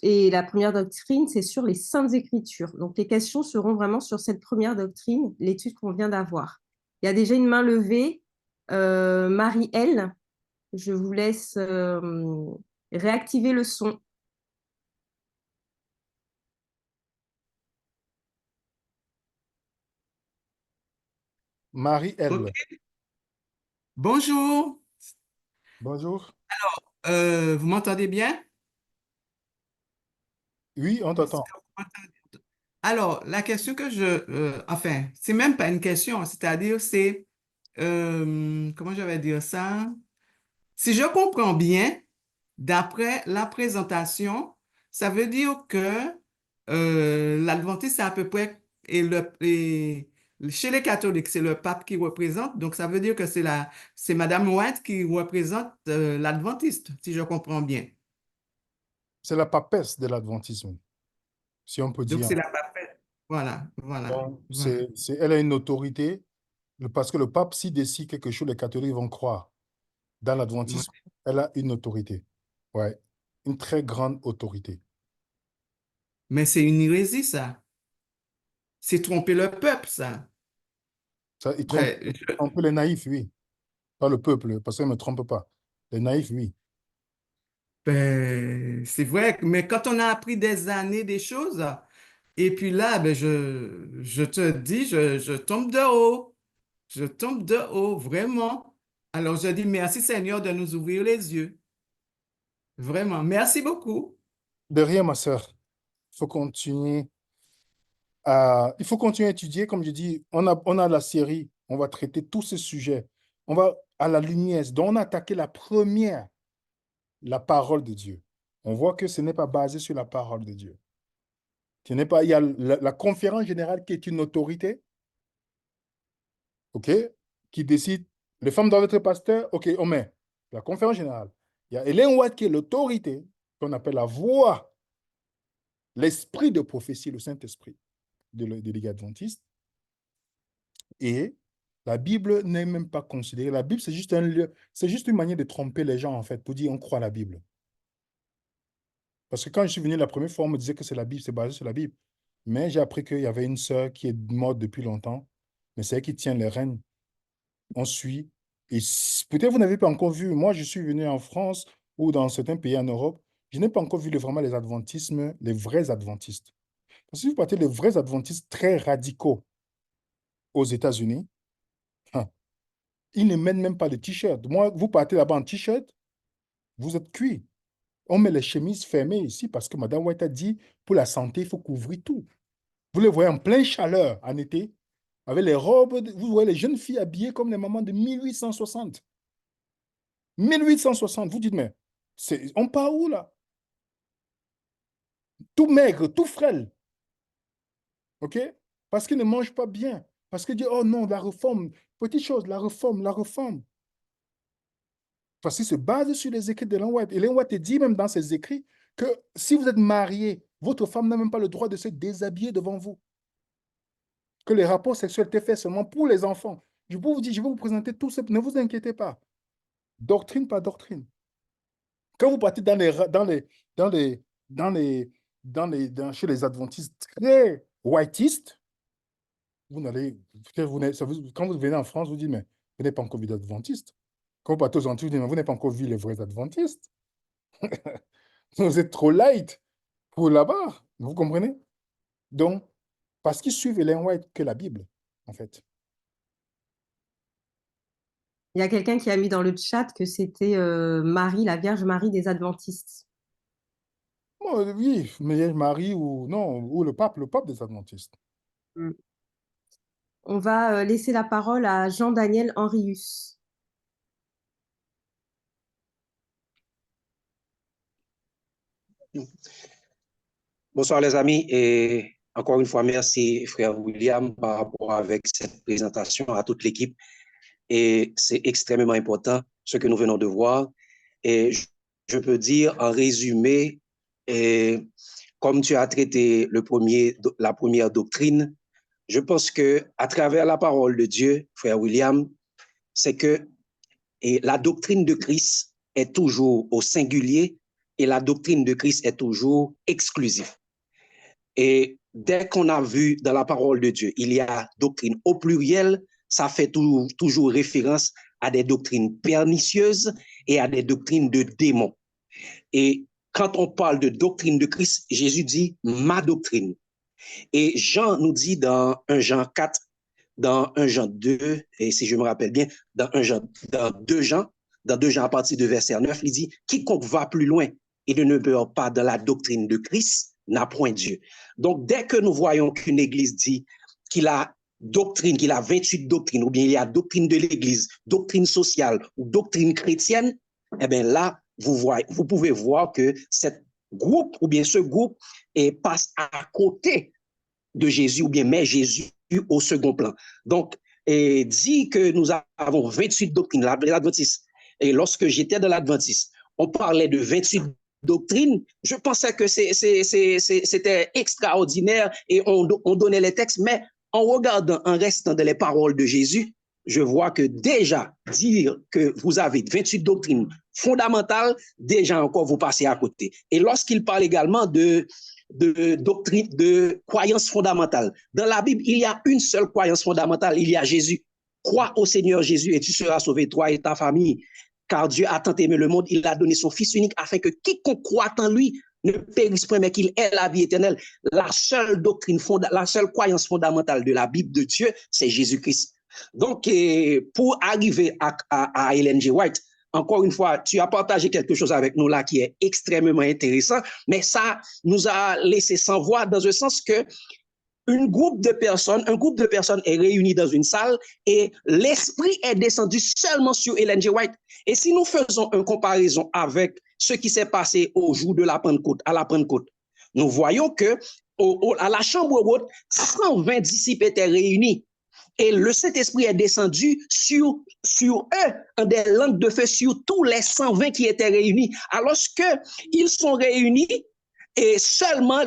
Et la première doctrine, c'est sur les Saintes Écritures. Donc, les questions seront vraiment sur cette première doctrine, l'étude qu'on vient d'avoir. Il y a déjà une main levée. Marie-L, je vous laisse réactiver le son. Marie-L, Ok. Bonjour. bonjour. Vous m'entendez bien? Oui, on Est-ce t'entend. que vous m'entendez? Alors, la question que enfin, c'est même pas une question, c'est-à-dire, comment je vais dire ça? Si je comprends bien, d'après la présentation, ça veut dire que l'Adventiste, c'est à peu près, chez les catholiques, c'est le pape qui représente, donc ça veut dire que c'est Madame White qui représente l'Adventiste, si je comprends bien. C'est la papesse de l'adventisme, si on peut Donc, dire. c'est la parfaite. Voilà, voilà, Donc, voilà. elle a une autorité, parce que le pape, s'il décide quelque chose, les catholiques vont croire. Dans Ouais. l'adventisme, elle a une autorité. Ouais, une très grande autorité. Mais c'est une hérésie, ça. C'est tromper le peuple, ça. Ça, Ben, il trompe les naïfs, oui. Pas le peuple, parce qu'il ne me trompe pas. Les naïfs, oui. c'est vrai, mais quand on a appris des années des choses, et puis là, ben, je te dis, je tombe de haut. Je tombe de haut, vraiment. Alors, je dis merci, Seigneur, de nous ouvrir les yeux. Vraiment, merci beaucoup. De rien, ma sœur. Il faut continuer il faut continuer à étudier. Comme je dis, on a la série, on va traiter tous ces sujets. On va à la lumière. Donc, on a attaqué la première, la parole de Dieu. On voit que ce n'est pas basé sur la parole de Dieu. Ce n'est pas, il y a la conférence générale qui est une autorité, OK, qui décide, les femmes doivent être pasteurs, OK, on met la conférence générale. Il y a Ellen White qui est l'autorité, qu'on appelle la voix, l'esprit de prophétie, le Saint-Esprit de l'Église adventiste. Et la Bible n'est même pas considérée. La Bible, c'est juste un lieu, c'est juste une manière de tromper les gens, en fait, pour dire on croit à la Bible. Parce que quand je suis venu la première fois, on me disait que c'est la Bible, c'est basé sur la Bible. Mais j'ai appris qu'il y avait une sœur qui est morte depuis longtemps, mais c'est elle qui tient les rênes. On suit. Et peut-être vous n'avez pas encore vu. Moi, je suis venu en France ou dans certains pays en Europe. Je n'ai pas encore vu vraiment les adventismes, les vrais adventistes. Parce que si vous partez les vrais adventistes très radicaux aux États-Unis, hein, ils ne mettent même pas de t-shirt. Moi, vous partez là-bas en t-shirt, vous êtes cuit. On met les chemises fermées ici parce que Madame White a dit, pour la santé, il faut couvrir tout. Vous les voyez en pleine chaleur en été, avec les robes, vous voyez les jeunes filles habillées comme les mamans de 1860. 1860, vous dites, mais On part où là? Tout maigre, tout frêle. OK? Parce qu'ils ne mangent pas bien. Parce qu'ils disent, oh non, la réforme, petite chose, la réforme, la réforme. Parce qu'il se base sur les écrits d'Ellen White. Ellen White dit même dans ses écrits que si vous êtes marié, votre femme n'a même pas le droit de se déshabiller devant vous. Que les rapports sexuels étaient faits seulement pour les enfants. Je peux vous dire, je vais vous présenter tout ça. Ne vous inquiétez pas. Doctrine par doctrine. Quand vous partez chez les adventistes très whiteistes, vous n'allez, quand vous venez en France, vous dites, mais vous n'avez pas encore vu d'adventistes. Quand vous partez aux Antilles, vous dites, mais vous n'avez pas encore vu les vrais adventistes. Vous êtes trop light pour là-bas. Vous comprenez? Donc, parce qu'ils suivent Ellen White que la Bible, en fait. Il y a quelqu'un qui a mis dans le chat que c'était Marie, la Vierge Marie des Adventistes. Bon, oui, mais Marie ou non, ou le pape des adventistes. Mm. On va laisser la parole à Jean-Daniel Henrius. Bonsoir les amis et encore une fois merci frère William par rapport avec cette présentation à toute l'équipe et c'est extrêmement important ce que nous venons de voir et je peux dire en résumé et comme tu as traité la première doctrine, je pense que à travers la parole de Dieu, frère William, c'est que la doctrine de Christ est toujours au singulier et la doctrine de Christ est toujours exclusive. Et dès qu'on a vu dans la parole de Dieu, il y a doctrine au pluriel, ça fait toujours référence à des doctrines pernicieuses et à des doctrines de démons. Et quand on parle de doctrine de Christ, Jésus dit « ma doctrine ». Et Jean nous dit dans 1 Jean 4, dans 1 Jean 2, et si je me rappelle bien, dans 2 Jean à partir de verset 9, il dit « quiconque va plus loin et ne demeure pas dans la doctrine de Christ n'a point Dieu ». Donc, dès que nous voyons qu'une église dit qu'il a doctrine, qu'il a 28 doctrines, ou bien il y a doctrine de l'église, doctrine sociale ou doctrine chrétienne, eh bien là, vous pouvez voir que cette groupe ou bien ce groupe passe à côté de Jésus ou bien met Jésus au second plan. Donc, dit que nous avons 28 doctrines, l'Adventiste. Et lorsque j'étais dans l'Adventiste, on parlait de 28 doctrines. Je pensais que c'était extraordinaire et on donnait les textes, mais en regardant, en restant dans les paroles de Jésus, je vois que déjà dire que vous avez 28 doctrines fondamentales, déjà encore vous passez à côté. Et lorsqu'il parle également de doctrine, de croyance fondamentale. Dans la Bible, il y a une seule croyance fondamentale, il y a Jésus. Crois au Seigneur Jésus et tu seras sauvé, toi et ta famille. Car Dieu a tant aimé le monde, il a donné son Fils unique afin que quiconque croit en lui ne périsse point, mais qu'il ait la vie éternelle. La seule doctrine, la seule croyance fondamentale de la Bible de Dieu, c'est Jésus-Christ. Donc, pour arriver à Ellen G. White, encore une fois, tu as partagé quelque chose avec nous là qui est extrêmement intéressant, mais ça nous a laissé sans voix dans le sens que un groupe de personnes est réuni dans une salle et l'esprit est descendu seulement sur Ellen G. White. Et si nous faisons une comparaison avec ce qui s'est passé au jour de la Pentecôte, à la Pentecôte, nous voyons que à la chambre haute, 120 disciples étaient réunis. Et le Saint-Esprit est descendu sur eux en des langues de feu, sur tous les 120 qui étaient réunis. Alors qu'ils sont réunis, et seulement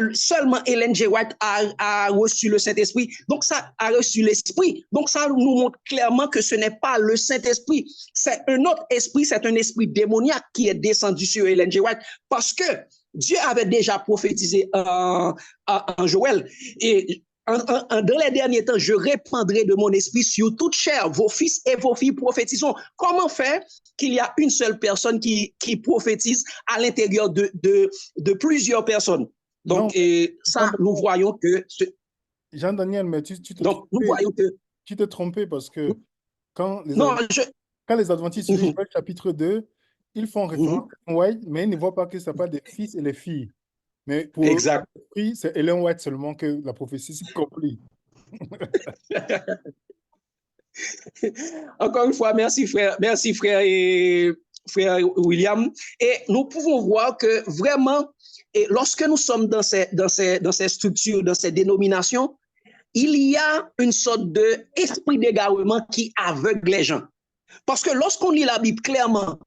Ellen G. White a reçu le Saint-Esprit. Donc, ça a reçu l'Esprit. Donc, ça nous montre clairement que ce n'est pas le Saint-Esprit. C'est un autre esprit, c'est un esprit démoniaque qui est descendu sur Ellen G. White parce que Dieu avait déjà prophétisé en Joël. Et dans les derniers temps, je répandrai de mon esprit sur toute chair. Vos fils et vos filles prophétiseront. Comment faire qu'il y a une seule personne qui prophétise à l'intérieur de plusieurs personnes? Donc, ça, nous voyons que... Jean-Daniel, mais tu t'es trompé parce que quand les adventistes lisent le chapitre 2, ils font référence à White, mais ils ne voient pas que ça parle des fils et les filles. Mais pour l'esprit, c'est Ellen White seulement que la prophétie s'accomplit. Encore une fois, merci frère frère William, et nous pouvons voir que vraiment, et lorsque nous sommes dans ces structures, dans ces dénominations, il y a une sorte d'esprit d'égarement qui aveugle les gens. Parce que lorsqu'on lit la Bible clairement,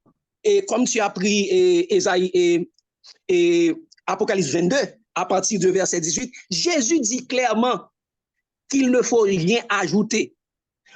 et comme tu as pris et Apocalypse 22, à partir du verset 18, Jésus dit clairement qu'il ne faut rien ajouter.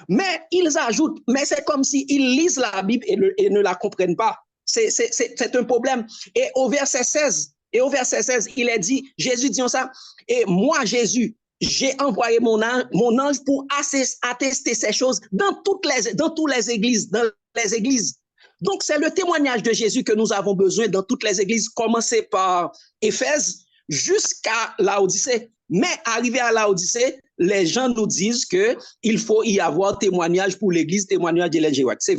Mais ils ajoutent, mais c'est comme s'ils lisent la Bible et ne la comprennent pas. C'est un problème. Et au verset 16, il est dit, Jésus dit ça, et moi, Jésus, j'ai envoyé mon ange pour attester ces choses dans toutes les églises, dans les églises. Donc, c'est le témoignage de Jésus que nous avons besoin dans toutes les églises, commencer par Éphèse jusqu'à Laodicée. Mais arrivé à Laodicée, les gens nous disent qu'il faut y avoir témoignage pour l'Église, témoignage d'Hélène G. White. C'est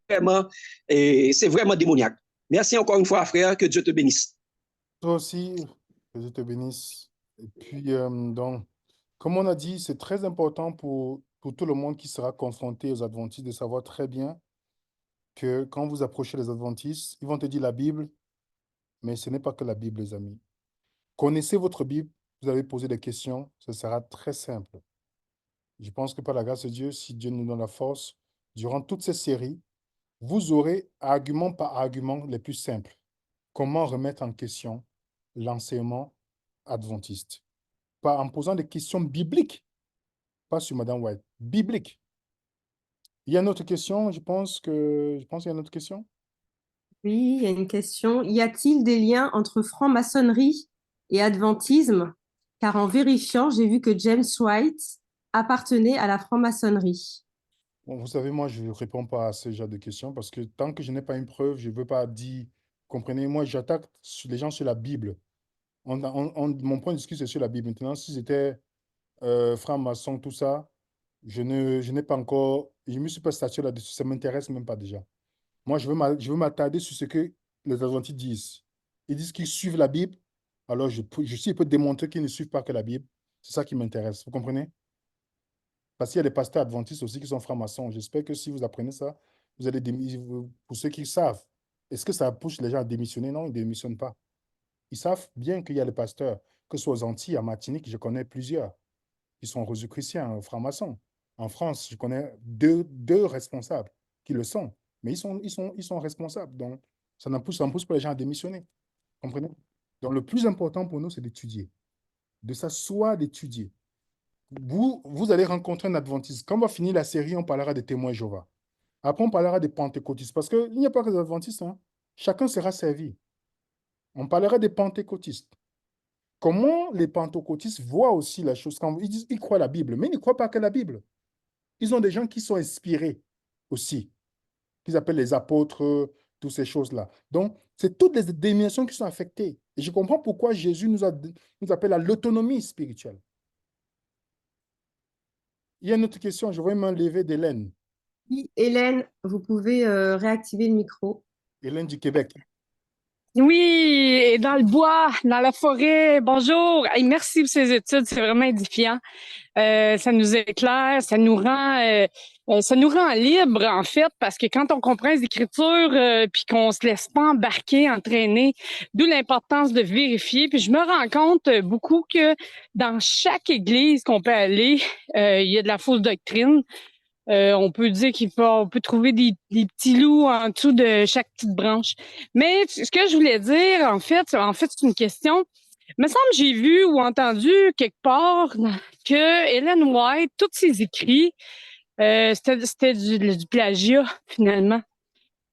vraiment démoniaque. Merci encore une fois, frère, que Dieu te bénisse. Toi aussi, que Dieu te bénisse. Et puis, donc, comme on a dit, c'est très important pour tout le monde qui sera confronté aux adventistes de savoir très bien que quand vous approchez les adventistes, ils vont te dire la Bible, mais ce n'est pas que la Bible, les amis. Connaissez votre Bible, vous allez poser des questions, ce sera très simple. Je pense que par la grâce de Dieu, si Dieu nous donne la force, durant toutes ces séries, vous aurez argument par argument les plus simples. Comment remettre en question l'enseignement adventiste? Pas en posant des questions bibliques, pas sur Madame White, bibliques. Il y a une autre question, je pense qu'il y a une autre question. Oui, il y a une question. Y a-t-il des liens entre franc-maçonnerie et adventisme? Car en vérifiant, j'ai vu que James White appartenait à la franc-maçonnerie. Bon, vous savez, moi, je ne réponds pas à ce genre de questions parce que tant que je n'ai pas une preuve, je ne veux pas dire, comprenez, moi, j'attaque les gens sur la Bible. Mon point de discussion, c'est sur la Bible. Maintenant, si j'étais franc-maçon, tout ça, je n'ai pas encore, je ne me suis pas statué là-dessus, ça ne m'intéresse même pas déjà. Moi, je veux m'attarder sur ce que les adventistes disent. Ils disent qu'ils suivent la Bible, alors je peux démontrer qu'ils ne suivent pas que la Bible. C'est ça qui m'intéresse, vous comprenez? Parce qu'il y a des pasteurs adventistes aussi qui sont francs-maçons. J'espère que si vous apprenez ça, vous allez pour ceux qui savent, est-ce que ça pousse les gens à démissionner? Non, ils ne démissionnent pas. Ils savent bien qu'il y a des pasteurs, que ce soit aux Antilles, à Martinique, je connais plusieurs, qui sont chrétiens, francs-maçons. En France, je connais deux responsables qui le sont, mais ils sont responsables. Donc, ça ne pousse pas les gens à démissionner. Comprenez? Donc, le plus important pour nous, c'est d'étudier, de s'asseoir, d'étudier. Vous allez rencontrer un adventiste. Quand on va finir la série, on parlera des témoins Jéhovah. Après, on parlera des pentecôtistes, parce qu'il n'y a pas que des adventistes, hein. Chacun sera servi. On parlera des pentecôtistes. Comment les pentecôtistes voient aussi la chose quand ils disent ils croient la Bible, mais ils ne croient pas que la Bible. Ils ont des gens qui sont inspirés aussi, qu'ils appellent les apôtres, toutes ces choses-là. Donc, c'est toutes les dénominations qui sont affectées. Et je comprends pourquoi Jésus nous appelle à l'autonomie spirituelle. Il y a une autre question, je vois une main levée d'Hélène. Oui, Hélène, vous pouvez réactiver le micro. Hélène du Québec. Oui, et dans le bois, dans la forêt. Bonjour. Hey, merci pour ces études, c'est vraiment édifiant. Ça nous éclaire, ça nous rend libre en fait, parce que quand on comprend les Écritures, puis qu'on se laisse pas embarquer, entraîner, d'où l'importance de vérifier. Puis je me rends compte beaucoup que dans chaque église qu'on peut aller, il y a de la fausse doctrine. On peut dire on peut trouver des petits loups en dessous de chaque petite branche. Mais ce que je voulais dire, en fait, c'est une question. Il me semble que j'ai vu ou entendu quelque part que Ellen White, tous ses écrits, c'était du plagiat, finalement.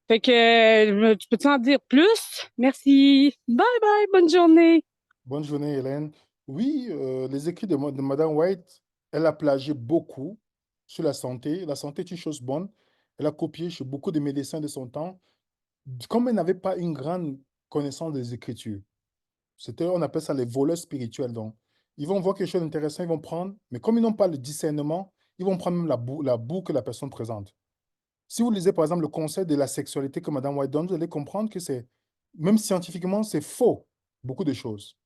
Fait que, tu peux-tu en dire plus? Merci. Bye bye, bonne journée. Bonne journée, Hélène. Oui, les écrits de Madame White, elle a plagié beaucoup sur la santé. La santé est une chose bonne. Elle a copié chez beaucoup de médecins de son temps. Comme elle n'avait pas une grande connaissance des Écritures, on appelle ça les voleurs spirituels. Donc, ils vont voir quelque chose d'intéressant, ils vont prendre, mais comme ils n'ont pas le discernement, ils vont prendre même la boue que la personne présente. Si vous lisez par exemple le conseil de la sexualité que Madame White donne, vous allez comprendre que même scientifiquement, c'est faux, beaucoup de choses.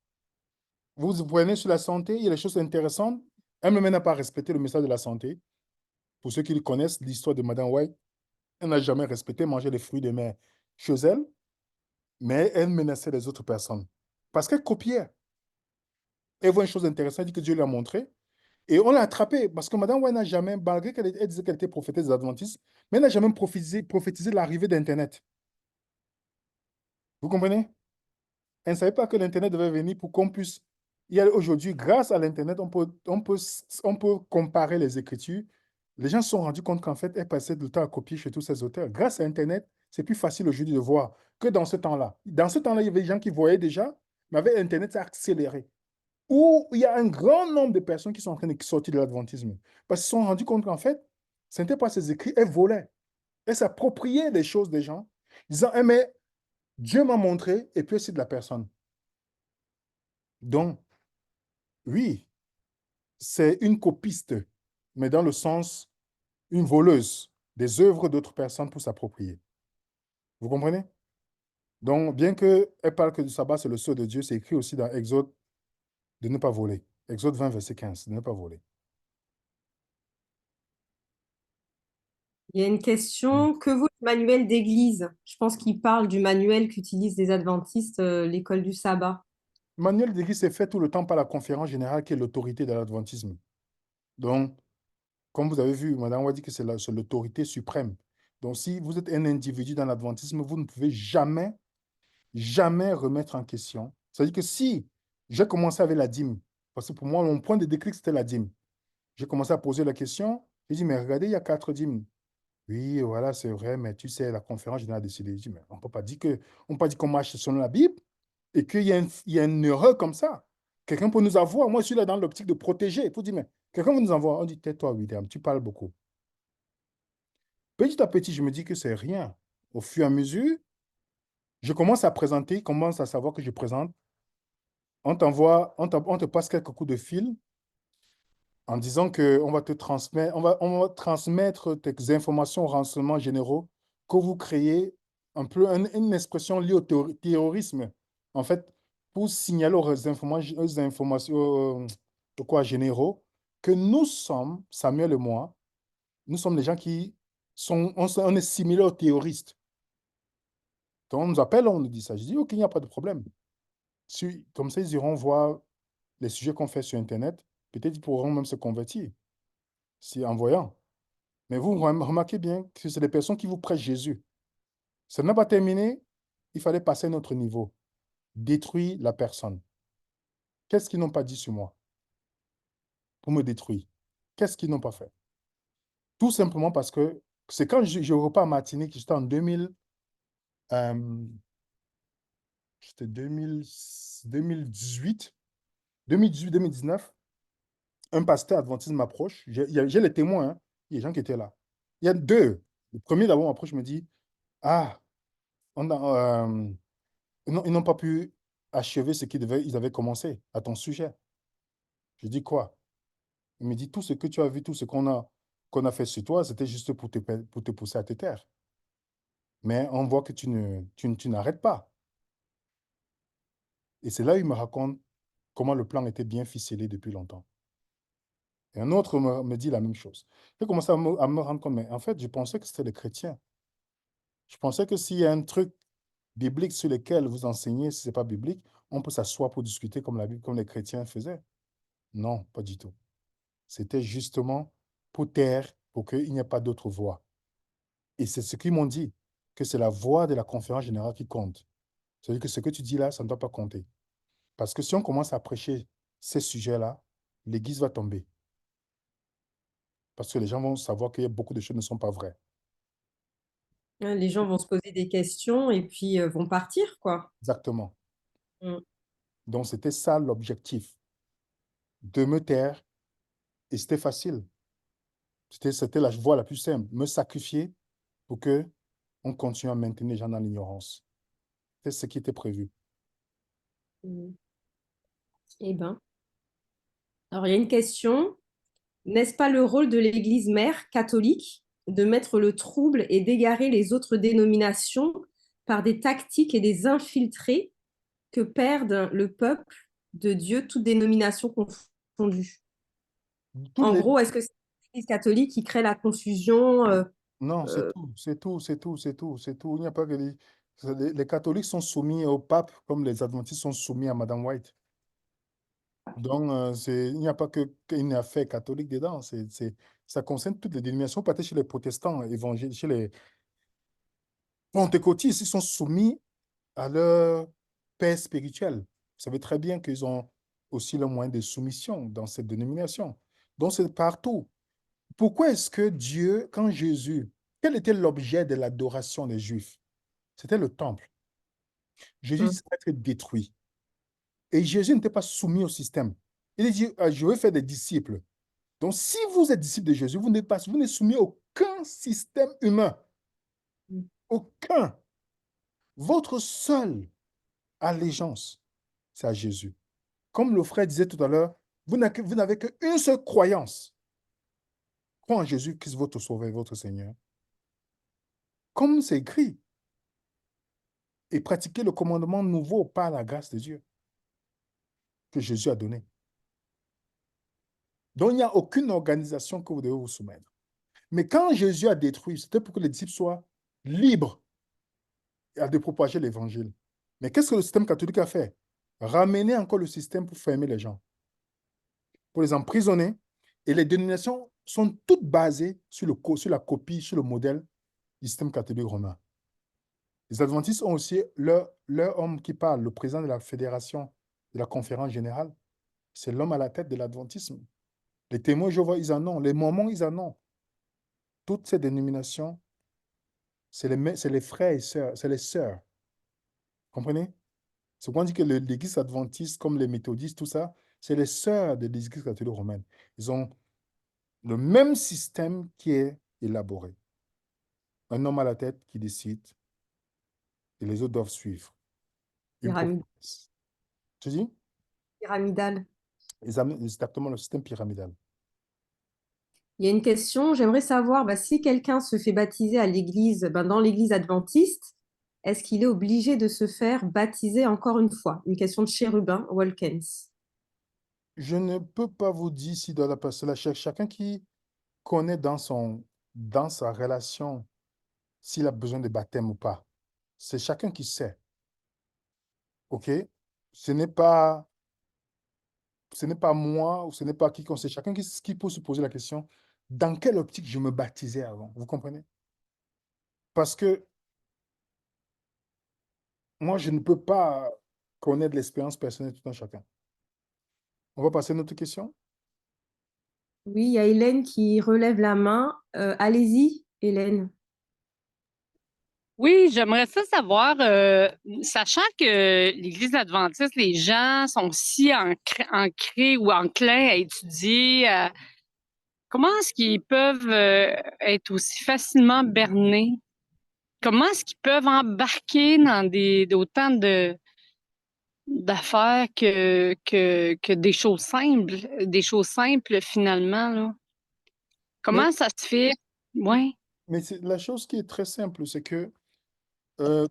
Vous prenez sur la santé, il y a des choses intéressantes. Elle-même n'a pas respecté le message de la santé. Pour ceux qui connaissent l'histoire de Madame White, elle n'a jamais respecté manger les fruits de mer. chez elle, mais elle menaçait les autres personnes. Parce qu'elle copiait. Elle voit une chose intéressante, elle dit que Dieu lui a montré. Et on l'a attrapée parce que Madame White n'a jamais, malgré qu'elle disait qu'elle était prophétesse des Adventistes, mais elle n'a jamais prophétisé l'arrivée d'Internet. Vous comprenez? Elle ne savait pas que l'Internet devait venir pour qu'on puisse. Aujourd'hui, grâce à l'Internet, on peut comparer les Écritures. Les gens se sont rendus compte qu'en fait, elle passait le temps à copier chez tous ces auteurs. Grâce à Internet, c'est plus facile aujourd'hui de voir que dans ce temps-là. Dans ce temps-là, il y avait des gens qui voyaient déjà, mais avec Internet, ça a accéléré. Où il y a un grand nombre de personnes qui sont en train de sortir de l'adventisme. Parce qu'ils se sont rendus compte qu'en fait, ce n'était pas ses écrits, elles volaient. Elles s'appropriaient des choses des gens, disant, eh, mais Dieu m'a montré, et puis c'est de la personne. Donc, oui, c'est une copiste, mais dans le sens, une voleuse des œuvres d'autres personnes pour s'approprier. Vous comprenez? Donc, bien qu'elle parle que du sabbat, c'est le sceau de Dieu, c'est écrit aussi dans Exode de ne pas voler. Exode 20, verset 15, de ne pas voler. Il y a une question. Que vaut le manuel d'église? Je pense qu'il parle du manuel qu'utilisent les adventistes, l'école du sabbat. Le manuel d'église est fait tout le temps par la conférence générale qui est l'autorité de l'adventisme. Donc, comme vous avez vu, Madame a dit que c'est l'autorité suprême. Donc, si vous êtes un individu dans l'adventisme, vous ne pouvez jamais, jamais remettre en question. C'est-à-dire que si j'ai commencé avec la dîme, parce que pour moi, mon point de déclic, c'était la dîme. J'ai commencé à poser la question. J'ai dit, mais regardez, il y a 4 dîmes. Oui, voilà, c'est vrai, mais tu sais, la conférence générale a décidé. J'ai dit, mais on ne peut pas dire qu'on marche selon la Bible et qu'il y a une erreur comme ça. Quelqu'un peut nous avoir. Moi, je suis là dans l'optique de protéger. Il faut dire, mais quelqu'un va nous envoyer. On dit, tais-toi, William, tu parles beaucoup. Petit à petit, je me dis que c'est rien. Au fur et à mesure, je commence à présenter, commence à savoir que je présente. On te passe quelques coups de fil en disant qu'on va te transmettre, on va transmettre tes informations aux renseignements généraux que vous créez un peu une expression liée au terrorisme. En fait, pour signaler aux informations quoi, généraux que nous sommes, Samuel et moi, nous sommes des gens qui on est similaires aux terroristes. Donc, on nous appelle, on nous dit ça. Je dis, OK, il n'y a pas de problème. Comme ça, ils iront voir les sujets qu'on fait sur Internet. Peut-être ils pourront même se convertir en voyant. Mais vous remarquez bien que c'est des personnes qui vous prêchent Jésus. Ça n'a pas terminé. Il fallait passer à un autre niveau. Détruire la personne. Qu'est-ce qu'ils n'ont pas dit sur moi pour me détruire? Qu'est-ce qu'ils n'ont pas fait? Tout simplement parce que c'est quand je repars à Martinique, j'étais en 2000, c'était 2018, 2019, un pasteur adventiste m'approche. J'ai les témoins, hein. Il y a des gens qui étaient là. Il y a deux. Le premier d'abord m'approche, me dit, ah, ils n'ont pas pu achever ce ils avaient commencé à ton sujet. Je dis quoi? Il me dit, tout ce que tu as vu, tout ce qu'on a fait sur toi, c'était juste pour te pousser à te taire. Mais on voit que tu n'arrêtes pas. Et c'est là où il me raconte comment le plan était bien ficelé depuis longtemps. Et un autre me dit la même chose. J'ai commencé à me rendre compte, mais en fait, je pensais que c'était les chrétiens. Je pensais que s'il y a un truc biblique sur lequel vous enseignez, si ce n'est pas biblique, on peut s'asseoir pour discuter comme la Bible, comme les chrétiens faisaient. Non, pas du tout. C'était justement pour taire, pour qu'il n'y ait pas d'autre voix. Et c'est ce qu'ils m'ont dit, que c'est la voix de la conférence générale qui compte. C'est-à-dire que ce que tu dis là, ça ne doit pas compter. Parce que si on commence à prêcher ces sujets-là, l'Église va tomber. Parce que les gens vont savoir qu'il y a beaucoup de choses qui ne sont pas vraies. Les gens vont se poser des questions et puis vont partir, quoi. Exactement. Mm. Donc, c'était ça l'objectif, de me taire. Et c'était facile. C'était la voie la plus simple, me sacrifier pour que on continue à maintenir les gens dans l'ignorance. C'est ce qui était prévu. Mm. Eh ben. Alors, il y a une question. N'est-ce pas le rôle de l'Église mère catholique de mettre le trouble et d'égarer les autres dénominations par des tactiques et des infiltrés que perdent le peuple de Dieu, toutes dénominations confondues? Toutes En les... gros, est-ce que c'est l'Église catholique qui crée la confusion Non, c'est euh, tout, c'est tout, c'est tout, c'est tout, c'est tout. Il n'y a pas que Les catholiques sont soumis au pape comme les adventistes sont soumis à Madame White. Donc, il n'y a pas qu'une affaire catholique dedans. Ça concerne toutes les dénominations, peut-être chez les protestants évangéliques, chez les pentecôtistes, ils sont soumis à leur père spirituel. Vous savez très bien qu'ils ont aussi le moyen de soumission dans cette dénomination. Donc, c'est partout. Pourquoi est-ce que Dieu, quand Jésus, quel était l'objet de l'adoration des Juifs? C'était le temple. Jésus Mm. s'est être détruit. Et Jésus n'était pas soumis au système. Il dit, je vais faire des disciples. Donc, si vous êtes disciple de Jésus, vous n'êtes soumis à aucun système humain. Mm. Aucun. Votre seule allégeance, c'est à Jésus. Comme le frère disait tout à l'heure, vous n'avez qu'une seule croyance. Crois en Jésus, Christ, votre Sauveur, votre Seigneur. Comme c'est écrit. Et pratiquer le commandement nouveau par la grâce de Dieu que Jésus a donné. Donc, il n'y a aucune organisation que vous devez vous soumettre. Mais quand Jésus a détruit, c'était pour que les disciples soient libres de propager l'évangile. Mais qu'est-ce que le système catholique a fait? Ramener encore le système pour fermer les gens, pour les emprisonner. Et les dénominations sont toutes basées sur la copie, sur le modèle du système catholique romain. Les adventistes ont aussi leur homme qui parle, le président de la fédération, de la conférence générale. C'est l'homme à la tête de l'adventisme. Les témoins Jéhovah, ils en ont. Les mormons, ils en ont. Toutes ces dénominations, c'est les frères et sœurs, c'est les sœurs. Comprenez? C'est pourquoi on dit que l'église adventiste, comme les méthodistes, tout ça, c'est les sœurs de l'église catholique romaine. Ils ont le même système qui est élaboré. Un homme à la tête qui décide et les autres doivent suivre. Une prophétie. Tu dis? Pyramidal. Exactement le système pyramidal. Il y a une question, j'aimerais savoir si quelqu'un se fait baptiser à l'église, dans l'église adventiste, est-ce qu'il est obligé de se faire baptiser encore une fois? Une question de Chérubin Walkens. Je ne peux pas vous dire si dans la personne, chacun qui connaît dans sa relation s'il a besoin de baptême ou pas. C'est chacun qui sait. OK? Ce n'est pas moi ou ce n'est pas quiconque, c'est chacun qui peut se poser la question, dans quelle optique je me baptisais avant? Vous comprenez? Parce que moi, je ne peux pas connaître l'expérience personnelle de tout un chacun. On va passer à notre question. Oui, il y a Hélène qui relève la main. Allez-y, Hélène. Oui, j'aimerais ça savoir, sachant que l'Église adventiste, les gens sont si ancrés ou enclins à étudier, comment est-ce qu'ils peuvent être aussi facilement bernés? Comment est-ce qu'ils peuvent embarquer dans autant d'affaires que des choses simples finalement, là? Mais, Comment ça se fait? Oui. mais la chose qui est très simple, c'est que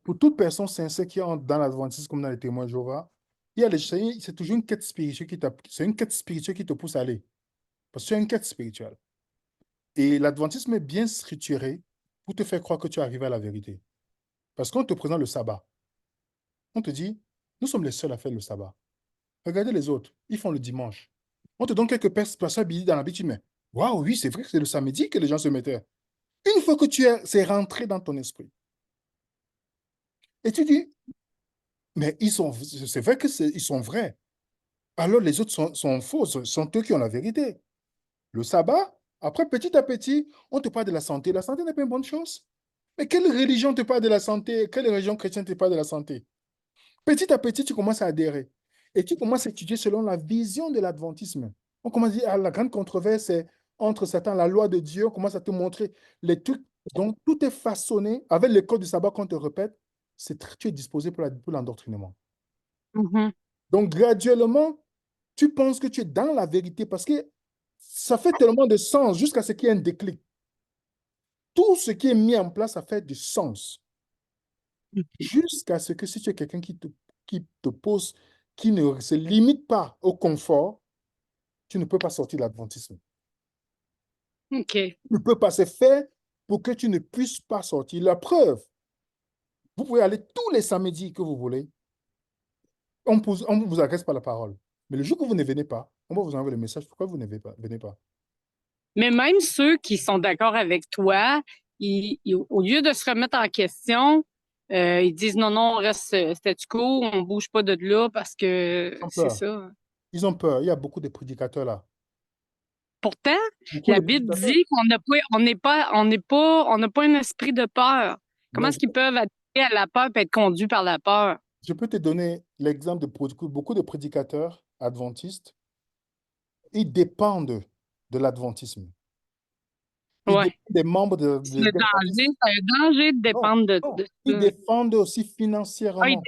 pour toute personne sincère qui entre dans l'adventisme comme dans les témoins de Jéhovah, c'est toujours une quête spirituelle c'est une quête spirituelle qui te pousse à aller. Parce que c'est une quête spirituelle. Et l'adventisme est bien structuré pour te faire croire que tu arrives à la vérité. Parce qu'on te présente le sabbat. On te dit, nous sommes les seuls à faire le sabbat. Regardez les autres, ils font le dimanche. On te donne quelques personnes habillées dans l'habitude, mais waouh, oui, c'est vrai que c'est le samedi que les gens se mettaient. Une fois que c'est rentré dans ton esprit. Et tu dis, mais c'est vrai ils sont vrais. Alors les autres sont faux, ce sont eux qui ont la vérité. Le sabbat, après, petit à petit, on te parle de la santé. La santé n'est pas une bonne chose. Mais quelle religion te parle de la santé? Quelle religion chrétienne te parle de la santé? Petit à petit, tu commences à adhérer. Et tu commences à étudier selon la vision de l'adventisme. On commence à dire, ah, la grande controverse, c'est entre Satan, la loi de Dieu. On commence à te montrer les trucs. Donc, tout est façonné avec le code du sabbat qu'on te répète. Tu es disposé pour l'endoctrinement. Mhm. Donc, graduellement, tu penses que tu es dans la vérité parce que ça fait tellement de sens jusqu'à ce qu'il y ait un déclic. Tout ce qui est mis en place, ça fait du sens. Jusqu'à ce que si tu es quelqu'un qui te pose, qui ne se limite pas au confort, tu ne peux pas sortir de l'adventisme. OK. Tu ne peux pas se faire pour que tu ne puisses pas sortir. La preuve, Vous pouvez aller tous les samedis que vous voulez. On ne vous adresse pas la parole. Mais le jour que vous ne venez pas, on va vous envoyer le message. Pourquoi vous ne venez pas? Mais même ceux qui sont d'accord avec toi, au lieu de se remettre en question, ils disent non, non, on reste statu quo, on bouge pas de là parce que Ils ont c'est peur. ça. Ils ont peur. Il y a beaucoup de prédicateurs là. Pourtant, Beaucoup la de Bible prédicateurs. dit qu'on n'a pas, on n'a pas un esprit de peur. Comment Mais est-ce qu'ils peuvent adhérer à la peur et être conduits par la peur? je peux te donner l'exemple de beaucoup de prédicateurs adventistes. Ils dépendent de l'adventisme. Ils Ouais. dépendent des membres C'est le danger, l'adventisme. c'est un danger de Non, dépendre non. de Ils ça. dépendent aussi Ah, ils financièrement.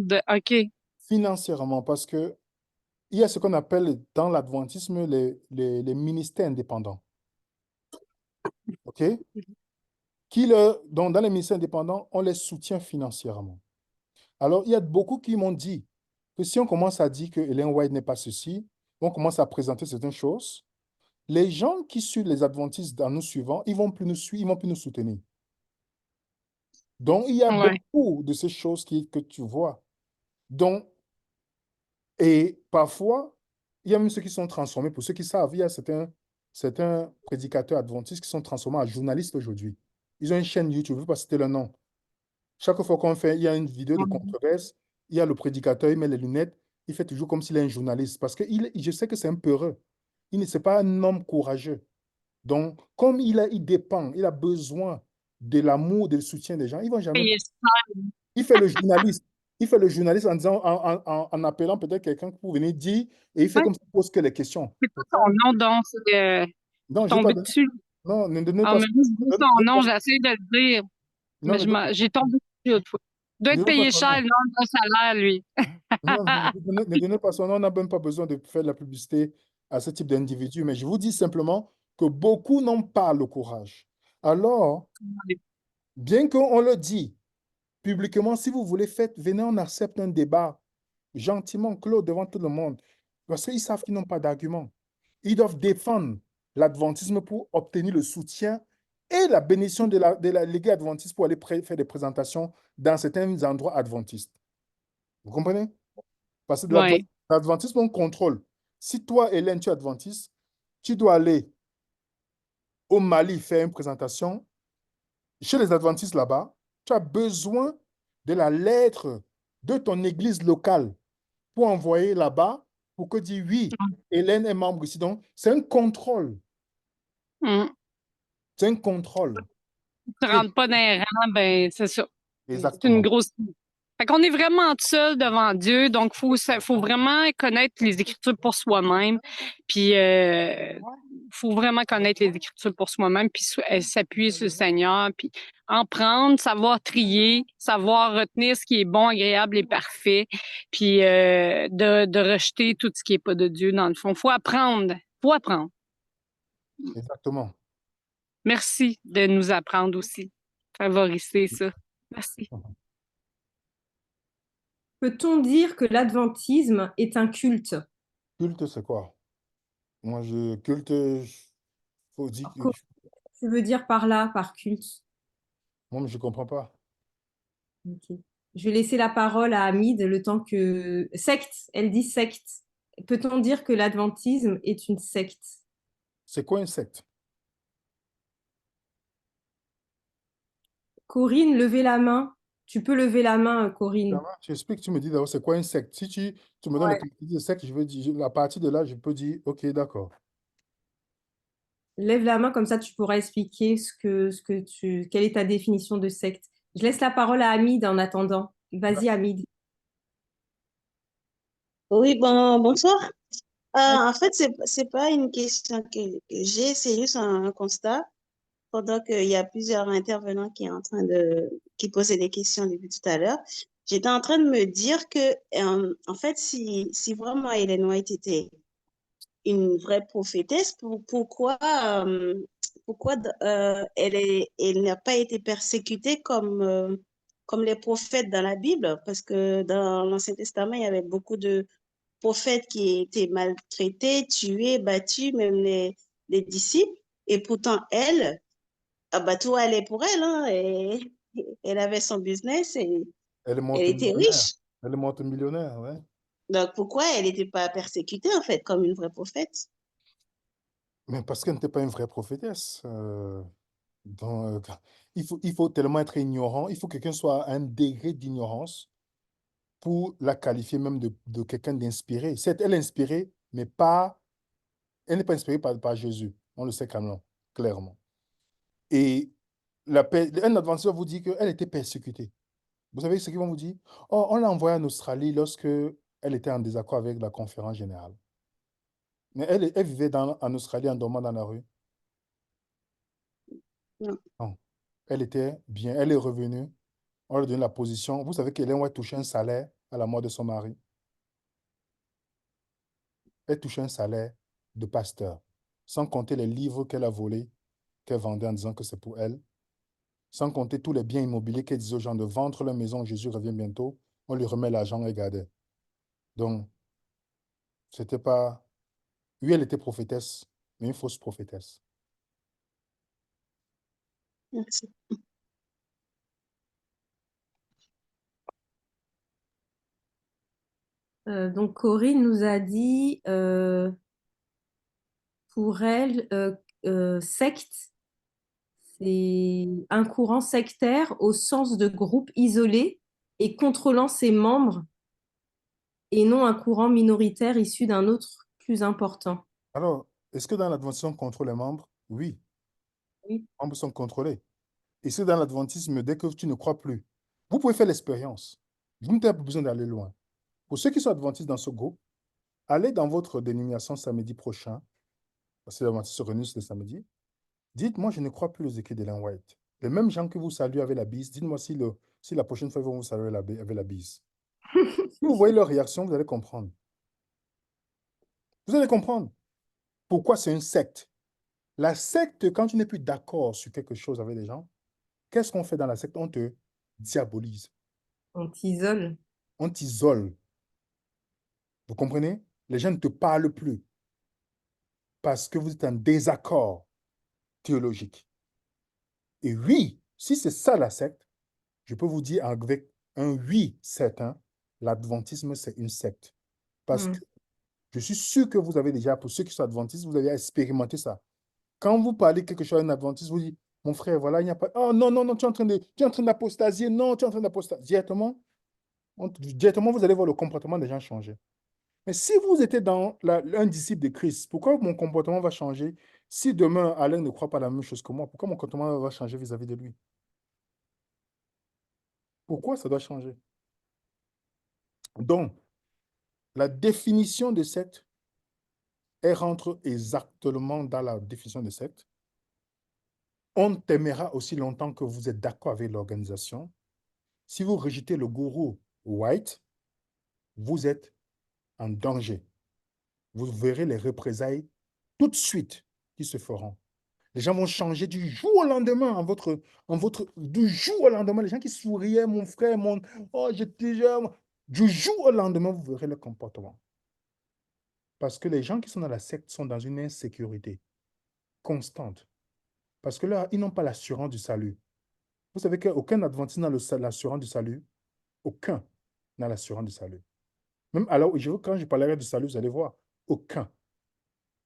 dépendent. OK. Financièrement, parce que il y a ce qu'on appelle dans l'adventisme les ministères indépendants. OK? Donc, dans les ministères indépendants, on les soutient financièrement. Alors, il y a beaucoup qui m'ont dit que si on commence à dire que Ellen White n'est pas ceci, on commence à présenter certaines choses, les gens qui suivent les adventistes dans nous suivant, ils vont plus nous suivre, ils vont plus nous soutenir. Donc, il y a Ouais. beaucoup de ces choses que tu vois. Donc, et parfois, il y a même ceux qui sont transformés. Pour ceux qui savent, il y a certains prédicateurs adventistes qui sont transformés en journalistes aujourd'hui. Ils ont une chaîne YouTube, je ne veux pas citer le nom. Chaque fois qu'on fait, il y a une vidéo de controverse, il y a le prédicateur, il met les lunettes, il fait toujours comme s'il est un journaliste. Parce que je sais que c'est un peureux. Il n'est pas un homme courageux. Donc, comme il dépend, il a besoin de l'amour, du soutien des gens, il ne va jamais. Et Il fait le journaliste. Il fait le journaliste en disant, en appelant peut-être quelqu'un pour venir dire, et il fait ouais, comme s'il pose que les questions. c'est pas son nom, donc Non, je vais pas tombé donner. dessus. Non, ne donnez Ah, pas. mais moi, je dis son nom, j'essaie de le dire, Non, mais j'ai tombé dessus l'autre fois. Il doit ne être donnez pas payé son cher, nom. le nom de son salaire, lui. Non, ne donnez pas son nom. On n'a même pas besoin de faire de la publicité à ce type d'individu. Mais je vous dis simplement que beaucoup n'ont pas le courage. Alors, bien qu'on le dit publiquement, si vous voulez, venez, on accepte un débat gentiment, clos, devant tout le monde. Parce qu'ils savent qu'ils n'ont pas d'argument. Ils doivent défendre l'adventisme pour obtenir le soutien et la bénédiction de la Ligue adventiste pour aller faire des présentations dans certains endroits adventistes. Vous comprenez? Parce que Ouais. l'adventisme, on contrôle. Si toi, Hélène, tu es adventiste, tu dois aller au Mali faire une présentation. Chez les adventistes là-bas, tu as besoin de la lettre de ton église locale pour envoyer là-bas pour que dire oui, Hélène est membre ici. Donc, c'est un contrôle. Mm. C'est un contrôle. Tu ne rentres pas dans les rangs, ben c'est ça. C'est une Exactement. grosse. Fait qu'on est vraiment seul devant Dieu, donc faut vraiment connaître les Écritures pour soi-même. Puis faut vraiment connaître les Écritures pour soi-même, puis s'appuyer sur le Seigneur, puis en prendre, savoir trier, savoir retenir ce qui est bon, agréable et parfait, puis de rejeter tout ce qui est pas de Dieu dans le fond. Faut apprendre. Faut apprendre. Exactement. Merci de nous apprendre aussi. Favoriser ça. Merci. Peut-on dire que l'adventisme est un culte? Culte, c'est quoi? Moi, culte, faut dire que Qu'est-ce que tu veux dire par là, par culte? moi, je ne comprends pas. Ok. Je vais laisser la parole à Hamid le temps que... Secte, elle dit secte. Peut-on dire que l'adventisme est une secte? C'est quoi une secte? Corinne, levez la main. Tu peux lever la main, Corinne. Tu expliques, tu me dis d'abord c'est quoi une secte. Si tu me donnes le Ouais. définition de secte, je veux dire, à partir de là, je peux dire, OK, d'accord. Lève la main, comme ça tu pourras expliquer quelle est ta définition de secte. Je laisse la parole à Hamid en attendant. Vas-y, Hamid. Oui, bonsoir. En fait, c'est pas une question que j'ai, c'est juste un constat. Pendant qu'il y a plusieurs intervenants qui posaient des questions depuis tout à l'heure, j'étais en train de me dire que, en fait, si vraiment Ellen White était une vraie prophétesse, pourquoi elle n'a pas été persécutée comme les prophètes dans la Bible? Parce que dans l'Ancien Testament, il y avait beaucoup de prophètes qui étaient maltraités, tués, battus, même les disciples. Et pourtant, elle, ah bah, tout allait pour elle, hein, elle avait son business et Elle est elle morte était millionnaire. riche. Elle est morte millionnaire, ouais. Donc, pourquoi elle n'était pas persécutée, en fait, comme une vraie prophète? Mais parce qu'elle n'était pas une vraie prophétesse. Il faut tellement être ignorant, il faut que quelqu'un soit à un degré d'ignorance pour la qualifier même de quelqu'un d'inspiré. Certes, elle est inspirée, mais pas, elle n'est pas inspirée par Jésus. On le sait quand même, clairement. Et un adventiste va vous dire qu'elle était persécutée. Vous savez ce qu'ils vont vous dire? Oh, on l'a envoyée en Australie lorsque elle était en désaccord avec la conférence générale. Mais elle vivait en Australie en dormant dans la rue. Non. Non. Elle était bien, elle est revenue. On lui a donné la position. Vous savez qu'Hélène White touchait un salaire à la mort de son mari. Elle touchait un salaire de pasteur, sans compter les livres qu'elle a volés, qu'elle vendait en disant que c'est pour elle, sans compter tous les biens immobiliers qu'elle disait aux gens de vendre leur maison, Jésus revient bientôt, on lui remet l'argent et gardait. Donc, c'était pas... Oui, elle était prophétesse, mais une fausse prophétesse. Merci. Donc Corinne nous a dit, pour elle, secte, c'est un courant sectaire au sens de groupe isolé et contrôlant ses membres et non un courant minoritaire issu d'un autre plus important. Alors, est-ce que dans l'adventisme, on contrôle les membres? Oui, Oui. les membres sont contrôlés. Et c'est dans l'adventisme, dès que tu ne crois plus, vous pouvez faire l'expérience. Vous n'avez pas besoin d'aller loin. Pour ceux qui sont adventistes dans ce groupe, allez dans votre dénomination samedi prochain, parce que les adventistes se réunissent le samedi. Dites, moi, je ne crois plus aux écrits d'Ellen White. Les mêmes gens que vous saluez avec la bise, dites-moi si la prochaine fois, ils vont vous saluer avec la bise. Si vous voyez leur réaction, vous allez comprendre. Vous allez comprendre pourquoi c'est une secte. La secte, quand tu n'es plus d'accord sur quelque chose avec les gens, qu'est-ce qu'on fait dans la secte? On te diabolise. On t'isole. On t'isole. Vous comprenez? Les gens ne te parlent plus parce que vous êtes en désaccord théologique. Et oui, si c'est ça la secte, je peux vous dire avec un oui certain, l'adventisme, c'est une secte. Parce que je suis sûr que vous avez déjà, pour ceux qui sont adventistes, vous avez expérimenté ça. Quand vous parlez quelque chose à un adventiste, vous dites, mon frère, voilà, il n'y a pas... Oh non, non, non, tu es en train d'apostasier. Non, tu es en train d'apostasier. Directement, vous allez voir le comportement des gens changer. Mais si vous étiez dans un disciple de Christ, pourquoi mon comportement va changer? Si demain, Alain ne croit pas la même chose que moi, pourquoi mon comportement va changer vis-à-vis de lui? Pourquoi ça doit changer? Donc, la définition de secte, elle rentre exactement dans la définition de secte. On t'aimera aussi longtemps que vous êtes d'accord avec l'organisation. Si vous rejetez le gourou White, vous êtes en danger. Vous verrez les représailles tout de suite qui se feront. Les gens vont changer du jour au lendemain du jour au lendemain. Les gens qui souriaient, mon frère, oh, j'étais jeune. Du jour au lendemain, vous verrez le comportement. Parce que les gens qui sont dans la secte sont dans une insécurité constante. Parce que là, ils n'ont pas l'assurance du salut. Vous savez qu'aucun adventiste n'a l'assurance du salut. Aucun n'a l'assurance du salut. Même alors, quand je parlerai du salut, vous allez voir, aucun.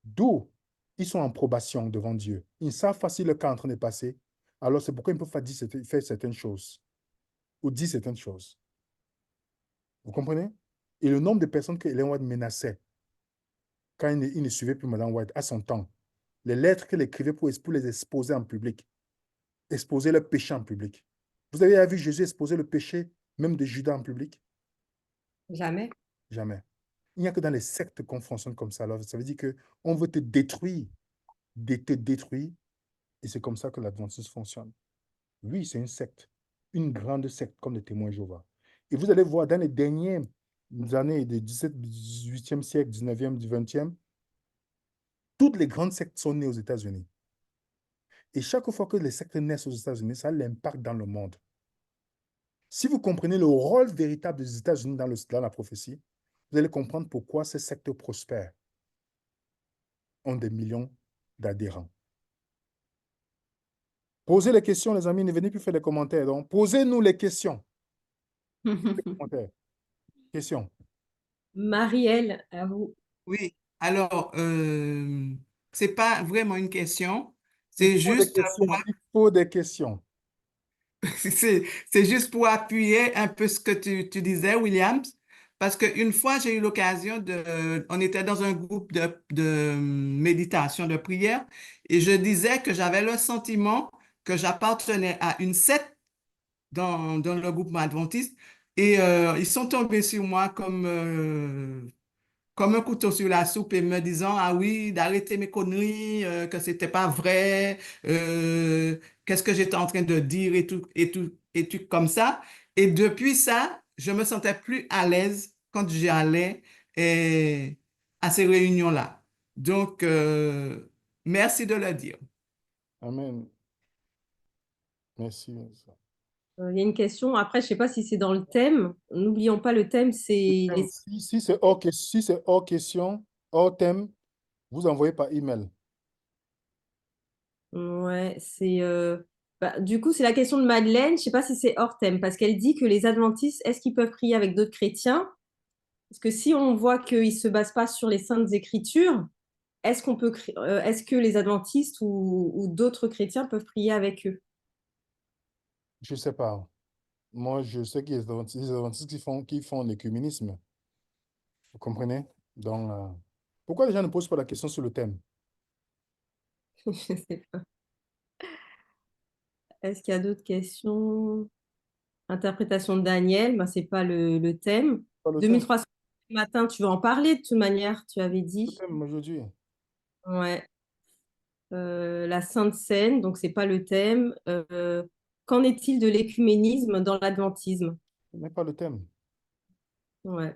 D'où ils sont en probation devant Dieu. Ils ne savent pas si le cas est en train de passer. Alors, c'est pourquoi ils ne peuvent pas faire certaines choses ou dire certaines choses. Vous comprenez? Et le nombre de personnes que Ellen White menaçait quand il ne suivait plus Mme White à son temps, les lettres qu'elle écrivait pour les exposer en public, exposer leur péché en public. Vous avez vu Jésus exposer le péché même de Judas en public? Jamais. Jamais. Il n'y a que dans les sectes qu'on fonctionne comme ça. Alors, ça veut dire qu'on veut te détruire, et c'est comme ça que l'adventisme fonctionne. Oui, c'est une secte, une grande secte comme les témoins Jéhovah. Et vous allez voir, dans les dernières années du 18e siècle, 19e, du 20e, toutes les grandes sectes sont nées aux États-Unis. Et chaque fois que les sectes naissent aux États-Unis, ça a l'impact dans le monde. Si vous comprenez le rôle véritable des États-Unis dans la prophétie, vous allez comprendre pourquoi ces sectes prospèrent, ont des millions d'adhérents. Posez les questions, les amis, ne venez plus faire des commentaires. Donc, posez-nous les questions. Commentaires. Questions. Marielle, à vous. Oui, alors, c'est pas vraiment une question, Il c'est faut des juste questions. Il faut des questions. c'est juste pour appuyer un peu ce que tu disais, Williams, parce qu'une fois, j'ai eu l'occasion on était dans un groupe de méditation, de prière, et je disais que j'avais le sentiment que j'appartenais à une secte dans le groupe adventiste, et ils sont tombés sur moi comme un couteau sur la soupe et me disant, ah oui, d'arrêter mes conneries, que c'était pas vrai, qu'est-ce que j'étais en train de dire et tout comme ça. Et depuis ça, je me sentais plus à l'aise quand j'allais à ces réunions-là. Donc, merci de le dire. Amen. Merci. Il y a une question. Après, je ne sais pas si c'est dans le thème. N'oublions pas le thème, c'est les... Si c'est hors question, hors thème, vous envoyez par email. Ouais, c'est... du coup, c'est la question de Madeleine. Je ne sais pas si c'est hors thème, parce qu'elle dit que les adventistes, est-ce qu'ils peuvent prier avec d'autres chrétiens? Parce que si on voit qu'ils ne se basent pas sur les saintes écritures, est-ce est-ce que les adventistes ou d'autres chrétiens peuvent prier avec eux? Je ne sais pas. Moi, je sais qu'il y a des adventistes qui font l'écuménisme. Vous comprenez? Donc, pourquoi les gens ne posent pas la question sur le thème? Je ne sais pas. Est-ce qu'il y a d'autres questions? Interprétation de Daniel, ce n'est pas le thème. Pas le thème. 2300 du matin, tu vas en parler de toute manière, tu avais Le dit. thème aujourd'hui. Ouais. La Sainte Seine, donc c'est pas le thème. Qu'en est-il de l'écuménisme dans l'adventisme? Ce n'est pas le thème. Ouais,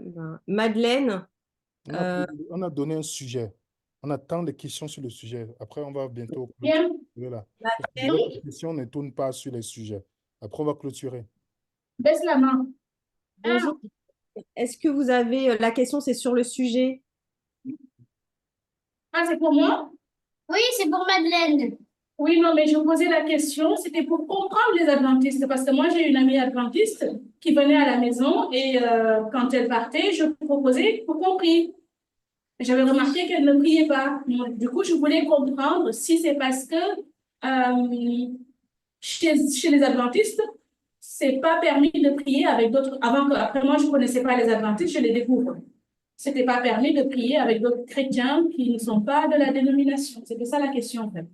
Madeleine, On a donné un sujet. On attend des questions sur le sujet. Après, on va bientôt Bien. clôturer là. Madeleine, Les questions ne tournent pas sur les sujets. Après, on va clôturer. Baisse la main. bonjour. Est-ce que vous avez la question, c'est sur le sujet? Ah, c'est pour moi? Oui, c'est pour Madeleine. Oui, non, mais je posais la question, c'était pour comprendre les adventistes, parce que moi, j'ai une amie adventiste qui venait à la maison et quand elle partait, je proposais pour qu'on prie. J'avais remarqué qu'elle ne priait pas. Du coup, je voulais comprendre si c'est parce que chez les adventistes, c'est pas permis de prier avec d'autres. Après, moi, je ne connaissais pas les adventistes, je les découvre. C'était pas permis de prier avec d'autres chrétiens qui ne sont pas de la dénomination. C'était ça la question, en fait.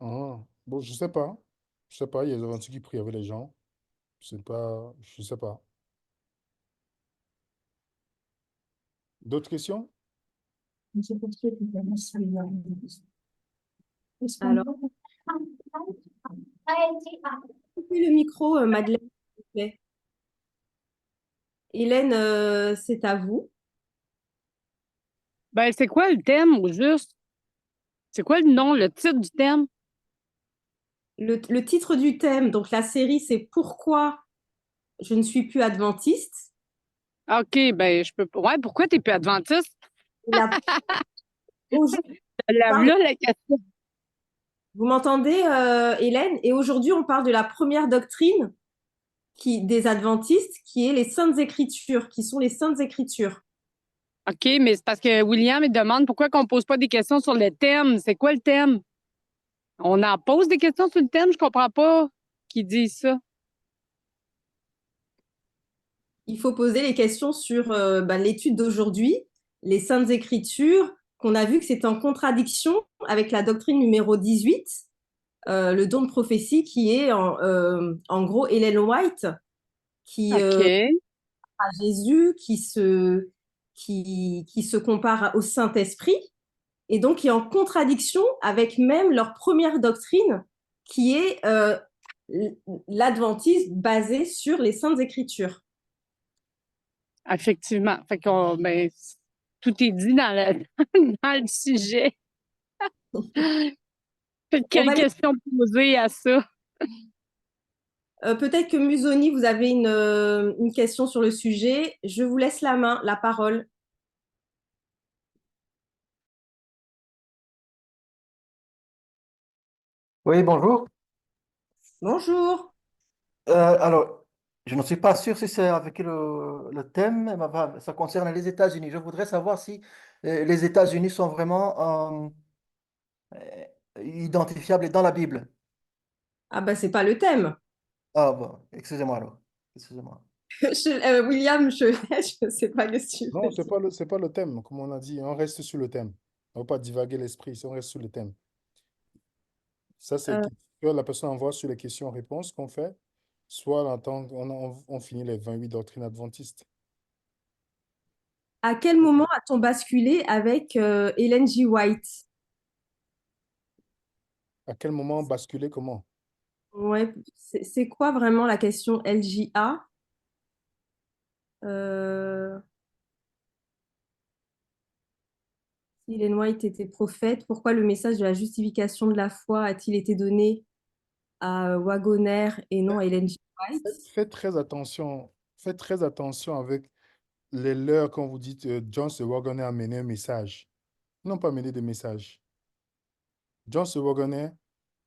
Ah, bon, je ne sais pas. Je sais pas. Il y a des adventistes qui prient avec les gens. Je ne sais pas. D'autres questions? Alors, coupez le micro, Madeleine, s'il vous plaît. Hélène, c'est à vous. Ben, c'est quoi le thème au juste? C'est quoi le nom, le titre du thème? Le titre du thème, donc la série, c'est Pourquoi je ne suis plus adventiste. OK, ben, je peux pas. Ouais, pourquoi tu n'es plus adventiste? Aujourd'hui, Là, la question. vous m'entendez, Hélène? Et aujourd'hui, on parle de la première doctrine des adventistes, qui est les Saintes Écritures, qui sont les Saintes Écritures. OK, mais c'est parce que William, il demande pourquoi on ne pose pas des questions sur le thème. C'est quoi le thème? On en pose des questions sur le thème, je comprends pas qui dit ça. Il faut poser les questions sur l'étude d'aujourd'hui, les Saintes Écritures, qu'on a vu que c'est en contradiction avec la doctrine numéro 18, le don de prophétie, qui est en gros Ellen White, qui OK. à Jésus, qui se compare au Saint-Esprit, et donc qui est en contradiction avec même leur première doctrine, qui est l'adventisme basé sur les Saintes Écritures. Effectivement. Fait qu'on, ben, tout est dit dans dans le sujet. Quelle question poser à ça? Peut-être que Musoni, vous avez une question sur le sujet. Je vous laisse la parole. Oui, bonjour. Bonjour. Alors, je ne suis pas sûr si c'est avec le thème, mais ça concerne les États-Unis. Je voudrais savoir si les États-Unis sont vraiment identifiables dans la Bible. Ah bah c'est pas le thème. Ah bon, excusez-moi alors. Excusez-moi. William, je sais pas ce que tu Non, veux dire. c'est pas le thème, comme on a dit. On reste sur le thème. On ne va pas divaguer l'esprit, si on reste sur le thème. Ça, c'est Euh, que la personne envoie sur les questions-réponses qu'on fait, soit on finit les 28 doctrines adventistes. à quel moment a-t-on basculé avec Ellen G. White? À quel moment basculer, comment? Ouais, c'est quoi vraiment la question LJA? Euh, si Ellen White était prophète, pourquoi le message de la justification de la foi a-t-il été donné à Wagoner et non à Ellen G. White? Faites très attention avec les leurs quand vous dites John C. Waggoner a mené un message. Ils n'ont pas mené de message. John C. Waggoner,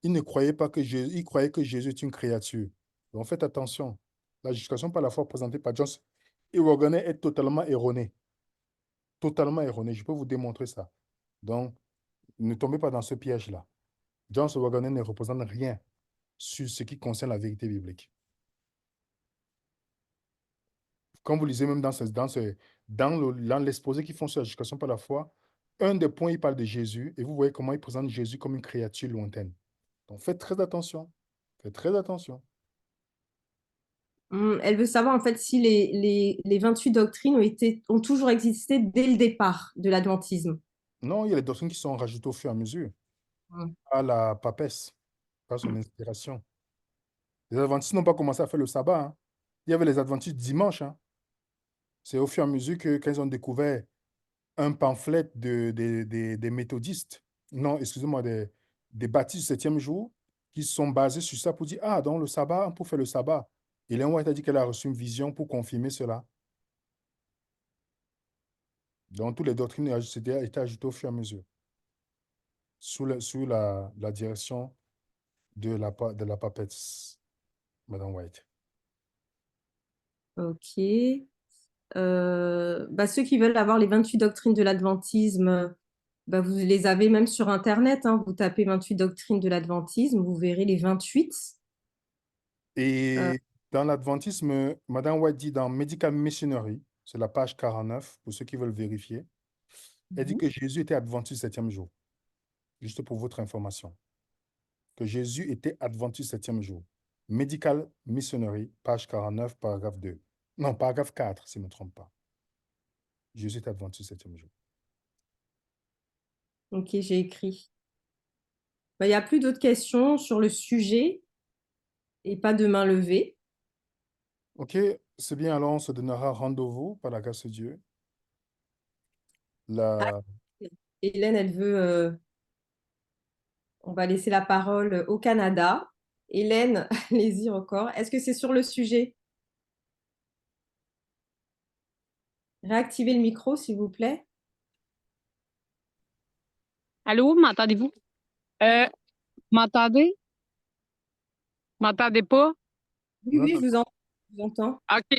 il ne croyait pas que Jésus, il croyait que Jésus est une créature. Donc faites attention. La justification par la foi présentée par John C. Waggoner est totalement erronée. Totalement erronée. Je peux vous démontrer ça. Donc, ne tombez pas dans ce piège-là. John C. Waggoner ne représente rien sur ce qui concerne la vérité biblique. Quand vous lisez même dans l'exposé qu'ils font sur la justification par la foi, un des points, il parle de Jésus et vous voyez comment il présente Jésus comme une créature lointaine. Donc faites très attention. Faites très attention. Elle veut savoir en fait si les 28 doctrines ont toujours existé dès le départ de l'adventisme. Non, il y a les doctrines qui sont rajoutées au fur et à mesure Mm. à la papesse, par son inspiration. Les adventistes n'ont pas commencé à faire le sabbat, hein. Il y avait les adventistes dimanche, hein. C'est au fur et à mesure que quand ils ont découvert un pamphlet des méthodistes, non, excusez-moi, des baptistes du septième jour, qui sont basés sur ça pour dire, ah, donc le sabbat, pour faire le sabbat. Et Léon White a dit qu'elle a reçu une vision pour confirmer cela. Donc, toutes les doctrines ont été ajoutées au fur et à mesure, sous la direction de la papesse, Madame White. Ok. Ceux qui veulent avoir les 28 doctrines de l'adventisme, vous les avez même sur Internet, hein. Vous tapez 28 doctrines de l'adventisme, vous verrez les 28. Euh, Et dans l'adventisme, Madame White dit dans Medical Missionary, c'est la page 49, pour ceux qui veulent vérifier, elle dit que Jésus était adventiste septième jour. Juste pour votre information. Que Jésus était adventiste septième jour. Medical Missionary, page 49, paragraphe 2. Non, paragraphe 4, si je ne me trompe pas. Jésus est adventiste septième jour. Ok, j'ai écrit. Il n'y a plus d'autres questions sur le sujet et pas de main levée. Ok, c'est bien, alors on se donnera rendez-vous par la grâce de Dieu. La... Hélène, elle veut. On va laisser la parole au Canada. Hélène, allez-y encore. Est-ce que c'est sur le sujet? Réactivez le micro, s'il vous plaît. Allô, m'entendez-vous? M'entendez? M'entendez pas? Oui, oui, je vous entends. OK.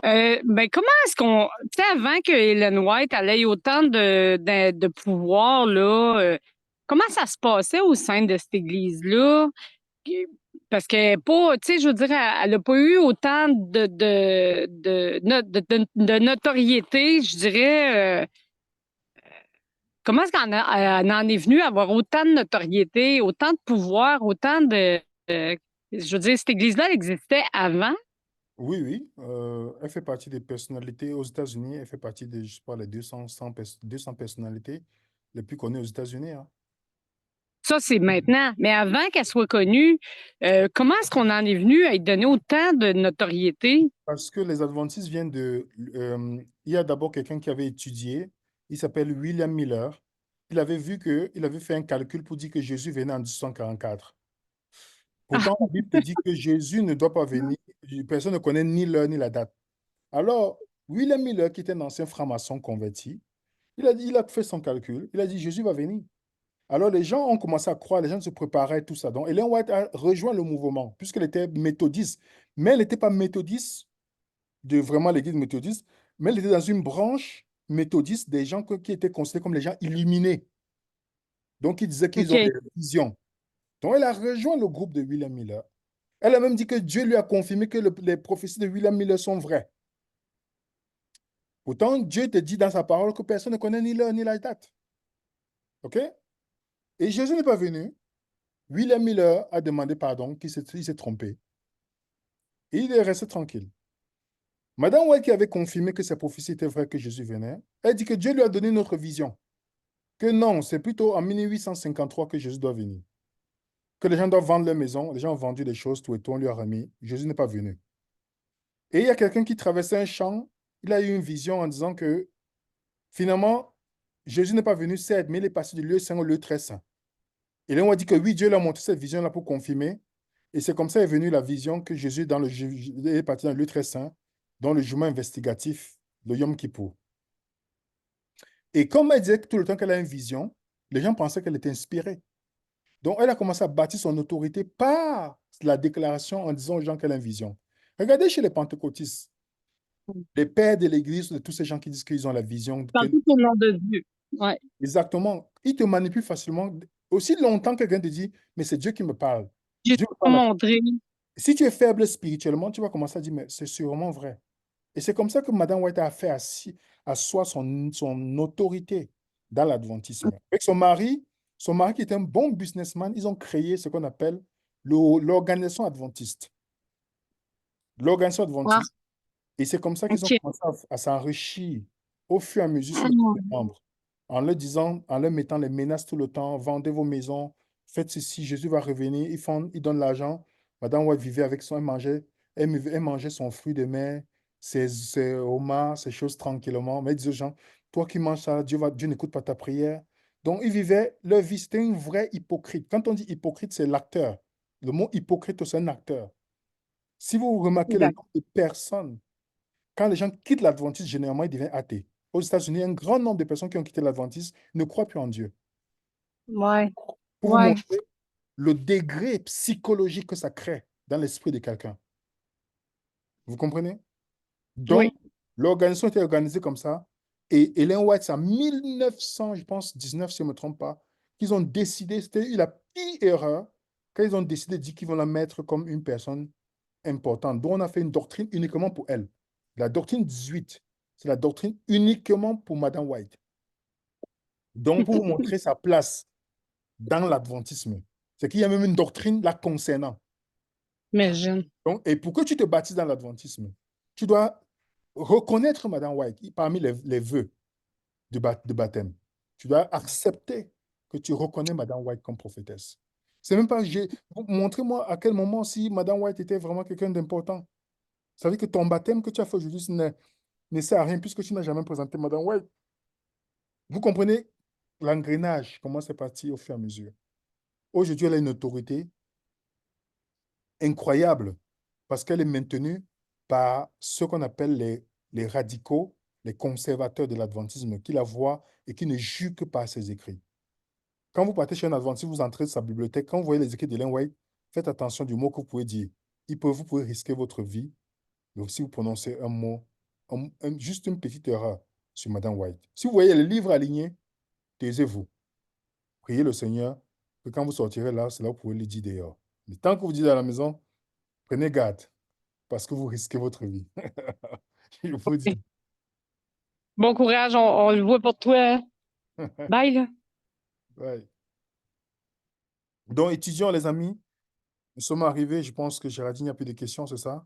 Comment est-ce qu'on. Tu sais, avant que Ellen White elle ait autant de pouvoir, là, comment ça se passait au sein de cette église-là? Parce que pas, tu sais, je veux dire, elle n'a pas eu autant de notoriété, je dirais. Comment est-ce elle en est venue à avoir autant de notoriété, autant de pouvoir, autant de. Je veux dire, cette église-là, elle existait avant? Oui, oui. Elle fait partie des personnalités aux États-Unis. Elle fait partie des, je sais pas, les 200 personnalités les plus connues aux États-Unis, hein. Ça, c'est maintenant. Mais avant qu'elle soit connue, comment est-ce qu'on en est venu à lui donner autant de notoriété? Parce que les adventistes viennent de... il y a d'abord quelqu'un qui avait étudié, il s'appelle William Miller. Il avait vu que, il avait fait un calcul pour dire que Jésus venait en 1844. Ah, Pourtant, la Bible te dit que Jésus ne doit pas venir. Personne ne connaît ni l'heure ni la date. Alors, William Miller, qui était un ancien franc-maçon converti, il a fait son calcul. Il a dit, Jésus va venir. Alors, les gens ont commencé à croire, les gens se préparaient, tout ça. Donc, Ellen White a rejoint le mouvement, puisqu'elle était méthodiste. Mais elle n'était pas méthodiste de vraiment l'église méthodiste, mais elle était dans une branche méthodiste des gens qui étaient considérés comme les gens illuminés. Donc, ils disaient qu'ils ont des OK. visions. Donc, elle a rejoint le groupe de William Miller. Elle a même dit que Dieu lui a confirmé que les prophéties de William Miller sont vraies. Pourtant, Dieu te dit dans sa parole que personne ne connaît ni l'heure ni la date. OK? Et Jésus n'est pas venu. William Miller a demandé pardon, il s'est trompé. Et il est resté tranquille. Madame White, qui avait confirmé que ces prophéties étaient vraies, que Jésus venait, elle dit que Dieu lui a donné une autre vision. Que non, c'est plutôt en 1853 que Jésus doit venir. Que les gens doivent vendre leur maison. Les gens ont vendu des choses, tout et tout, on lui a remis. Jésus n'est pas venu. Et il y a quelqu'un qui traversait un champ. Il a eu une vision en disant que finalement, Jésus n'est pas venu, certes, mais il est passé du lieu saint au lieu très saint. Et là, on a dit que oui, Dieu lui a montré cette vision-là pour confirmer. Et c'est comme ça est venue la vision que Jésus est parti dans le lieu très saint, dans le jugement investigatif de Yom Kippour. Et comme elle disait tout le temps qu'elle a une vision, les gens pensaient qu'elle était inspirée. Donc, elle a commencé à bâtir son autorité par la déclaration en disant aux gens qu'elle a une vision. Regardez chez les pentecôtistes, les pères de l'Église, de tous ces gens qui disent qu'ils ont la vision. Dans tout au nom de Dieu. Ouais. Exactement. Ils te manipulent facilement. Aussi longtemps que quelqu'un te dit, mais c'est Dieu qui me parle. Dieu Dieu me t'a parle. montré. Si tu es faible spirituellement, tu vas commencer à dire, mais c'est sûrement vrai. Et c'est comme ça que Madame White a fait asseoir son autorité dans l'adventisme. Avec son mari qui était un bon businessman, ils ont créé ce qu'on appelle l'organisation adventiste. L'organisation Ah, adventiste. Et c'est comme ça qu'ils ont OK. commencé à s'enrichir au fur et à mesure sur les Mm. membres, en leur disant, en leur mettant les menaces tout le temps, vendez vos maisons, faites ceci, Jésus va revenir, ils donnent l'argent. Madame White vivait avec son, elle mangeait son fruit de mer, ses homards, ces choses tranquillement. Mais elle disait aux gens, toi qui manges ça, Dieu n'écoute pas ta prière. Donc, ils vivaient leur vie, c'était un vrai hypocrite. Quand on dit hypocrite, c'est l'acteur. Le mot hypocrite, c'est un acteur. Si vous remarquez le D'accord. nombre de personnes quand les gens quittent l'Adventisme, généralement, ils deviennent athées. Aux États-Unis, un grand nombre de personnes qui ont quitté l'Adventisme ne croient plus en Dieu. Ouais. Pour vous Ouais. montrer le degré psychologique que ça crée dans l'esprit de quelqu'un. Vous comprenez? Donc, Oui. l'organisation était organisée comme ça. Et Ellen White, c'est en 1900, je pense, 19, si je ne me trompe pas, qu'ils ont décidé, c'était la pire erreur, quand ils ont décidé de dire qu'ils vont la mettre comme une personne importante. Donc, on a fait une doctrine uniquement pour elle. La doctrine 18, c'est la doctrine uniquement pour Madame White. Donc, pour vous montrer sa place dans l'adventisme, c'est qu'il y a même une doctrine la concernant. Mais jeune. Donc, et pour que tu te baptises dans l'adventisme, tu dois reconnaître Madame White parmi les vœux de baptême. Tu dois accepter que tu reconnais Madame White comme prophétesse. C'est même pas, montrez-moi à quel moment si Madame White était vraiment quelqu'un d'important. Ça veut dire que ton baptême que tu as fait aujourd'hui ne sert à rien puisque tu n'as jamais présenté Madame White. Vous comprenez l'engrenage, comment c'est parti au fur et à mesure. Aujourd'hui, elle a une autorité incroyable parce qu'elle est maintenue par ce qu'on appelle les radicaux, les conservateurs de l'adventisme qui la voient et qui ne jugent que par ses écrits. Quand vous partez chez un adventiste, vous entrez dans sa bibliothèque, quand vous voyez les écrits d'Ellen White, faites attention du mot que vous pouvez dire. Vous pouvez risquer votre vie, donc si vous prononcez un mot, juste une petite erreur sur Madame White. Si vous voyez les livres alignés, taisez-vous. Priez le Seigneur que quand vous sortirez là, c'est là que vous pouvez le dire dehors. Mais tant que vous dites à la maison, prenez garde parce que vous risquez votre vie. Je vous dis. Bon courage, on le voit pour toi. Bye, là. Ouais. Donc, étudiants, les amis, nous sommes arrivés, je pense que Géraldine, il n'y a plus de questions, c'est ça?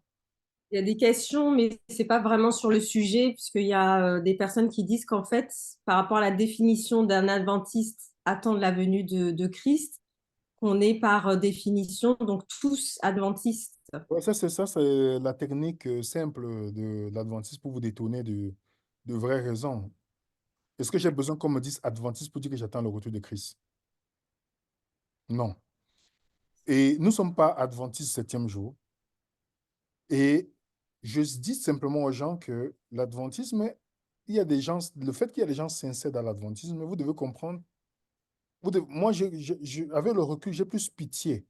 Il y a des questions, mais c'est pas vraiment sur le sujet, puisqu'il y a des personnes qui disent qu'en fait, par rapport à la définition d'un adventiste attendre la venue de Christ, qu'on est par définition donc tous adventistes. Ouais, ça, c'est la technique simple de l'adventiste pour vous détourner de vraies raisons. Est-ce que j'ai besoin qu'on me dise adventiste pour dire que j'attends le retour de Christ? Non. Et nous ne sommes pas adventistes septième jour. Et je dis simplement aux gens que l'adventisme, il y a des gens, le fait qu'il y a des gens sincères dans l'adventisme, vous devez comprendre Moi, avec le recul, j'ai plus pitié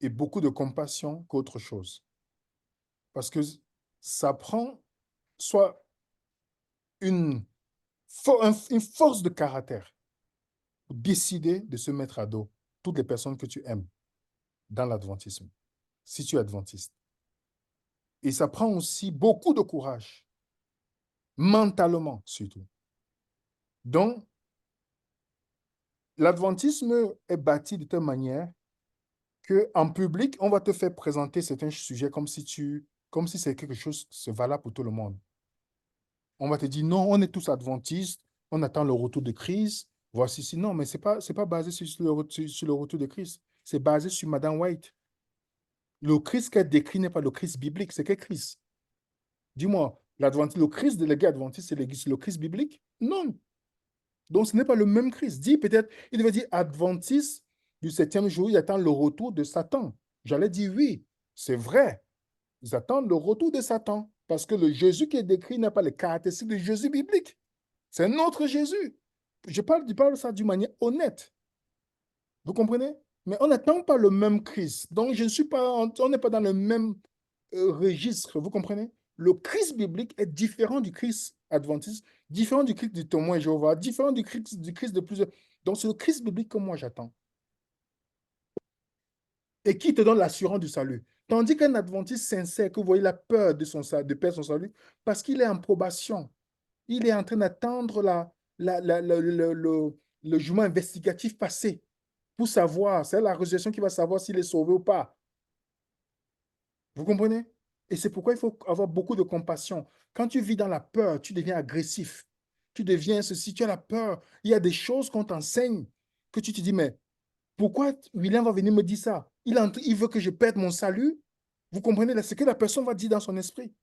et beaucoup de compassion qu'autre chose. Parce que ça prend soit une force de caractère pour décider de se mettre à dos toutes les personnes que tu aimes dans l'adventisme, si tu es adventiste. Et ça prend aussi beaucoup de courage, mentalement surtout. Donc, l'adventisme est bâti de telle manière qu'en public, on va te faire présenter certains sujets comme si c'est quelque chose qui est valable pour tout le monde. On va te dire, non, on est tous adventistes, on attend le retour de Christ. Voici, si non, mais ce n'est pas basé sur le retour de Christ. C'est basé sur Madame White. Le Christ qu'elle décrit n'est pas le Christ biblique, c'est quel Christ? Dis-moi, le Christ de l'Église adventiste, c'est le Christ biblique? Non. Donc, ce n'est pas le même Christ. Dis peut-être, il devait dire adventiste du 7e jour, il attend le retour de Satan. J'allais dire oui, c'est vrai. Ils attendent le retour de Satan parce que le Jésus qui est décrit n'a pas les caractéristiques du Jésus biblique. C'est un autre Jésus. Je parle de ça d'une manière honnête. Vous comprenez? Mais on n'attend pas le même Christ. Donc, on n'est pas dans le même registre. Vous comprenez? Le Christ biblique est différent du Christ adventiste, différent du Christ du témoin Jéhovah, différent du Christ de plusieurs. Donc, c'est le Christ biblique que moi j'attends. Et qui te donne l'assurance du salut. Tandis qu'un adventiste sincère, que vous voyez la peur de perdre son salut, parce qu'il est en probation. Il est en train d'attendre le jugement investigatif passé pour savoir, c'est la résurrection qui va savoir s'il est sauvé ou pas. Vous comprenez? Et c'est pourquoi il faut avoir beaucoup de compassion. Quand tu vis dans la peur, tu deviens agressif. Tu deviens ceci, tu as la peur. Il y a des choses qu'on t'enseigne que tu te dis, mais pourquoi William va venir me dire ça? Il veut que je perde mon salut. Vous comprenez? C'est ce que la personne va dire dans son esprit.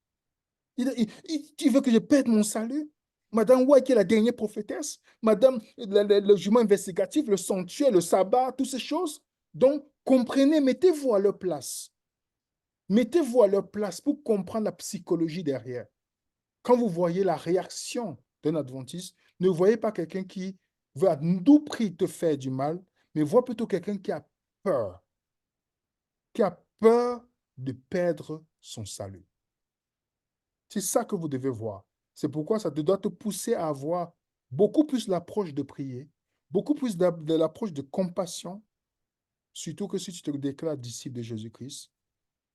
Tu veux que je perde mon salut? Madame White, qui est la dernière prophétesse, Madame, le jugement investigatif, le sanctuaire, le sabbat, toutes ces choses. Donc, comprenez, mettez-vous à leur place. Mettez-vous à leur place pour comprendre la psychologie derrière. Quand vous voyez la réaction d'un adventiste, ne voyez pas quelqu'un qui veut à tout prix te faire du mal, mais voyez plutôt quelqu'un qui a peur de perdre son salut. C'est ça que vous devez voir. C'est pourquoi ça doit te pousser à avoir beaucoup plus l'approche de prier, beaucoup plus de l'approche de compassion, surtout que si tu te déclares disciple de Jésus-Christ,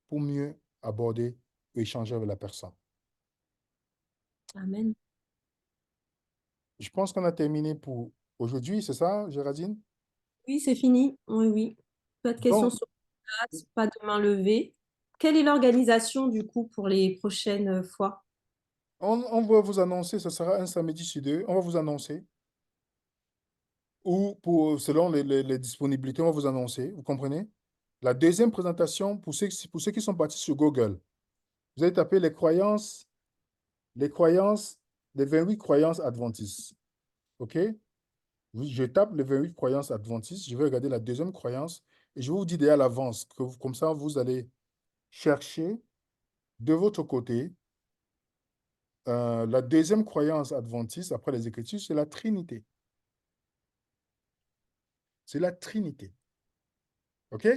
pour mieux aborder et échanger avec la personne. Amen. Je pense qu'on a terminé pour aujourd'hui, c'est ça, Géraldine? Oui, c'est fini. Oui, oui. Pas de questions Donc, sur le chat, pas de main levée. Quelle est l'organisation du coup pour les prochaines fois? on va vous annoncer, ce sera un samedi sur deux, on va vous annoncer. Ou selon les disponibilités, on va vous annoncer, vous comprenez? La deuxième présentation, pour ceux qui sont partis sur Google, vous allez taper les 28 croyances adventistes. OK? Je tape les 28 croyances adventistes, je vais regarder la deuxième croyance et je vais vous dire déjà à l'avance, comme ça, vous allez chercher de votre côté la deuxième croyance adventiste après les Écritures, c'est la Trinité. C'est la Trinité. OK?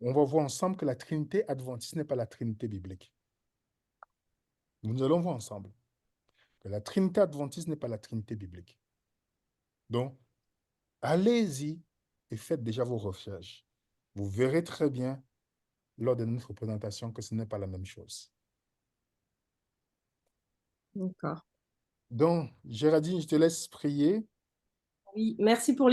On va voir ensemble que la Trinité adventiste n'est pas la Trinité biblique. Nous allons voir ensemble que la Trinité adventiste n'est pas la Trinité biblique. Donc, allez-y et faites déjà vos recherches. Vous verrez très bien lors de notre présentation que ce n'est pas la même chose. D'accord. Donc, Géraldine, je te laisse prier. Oui, merci pour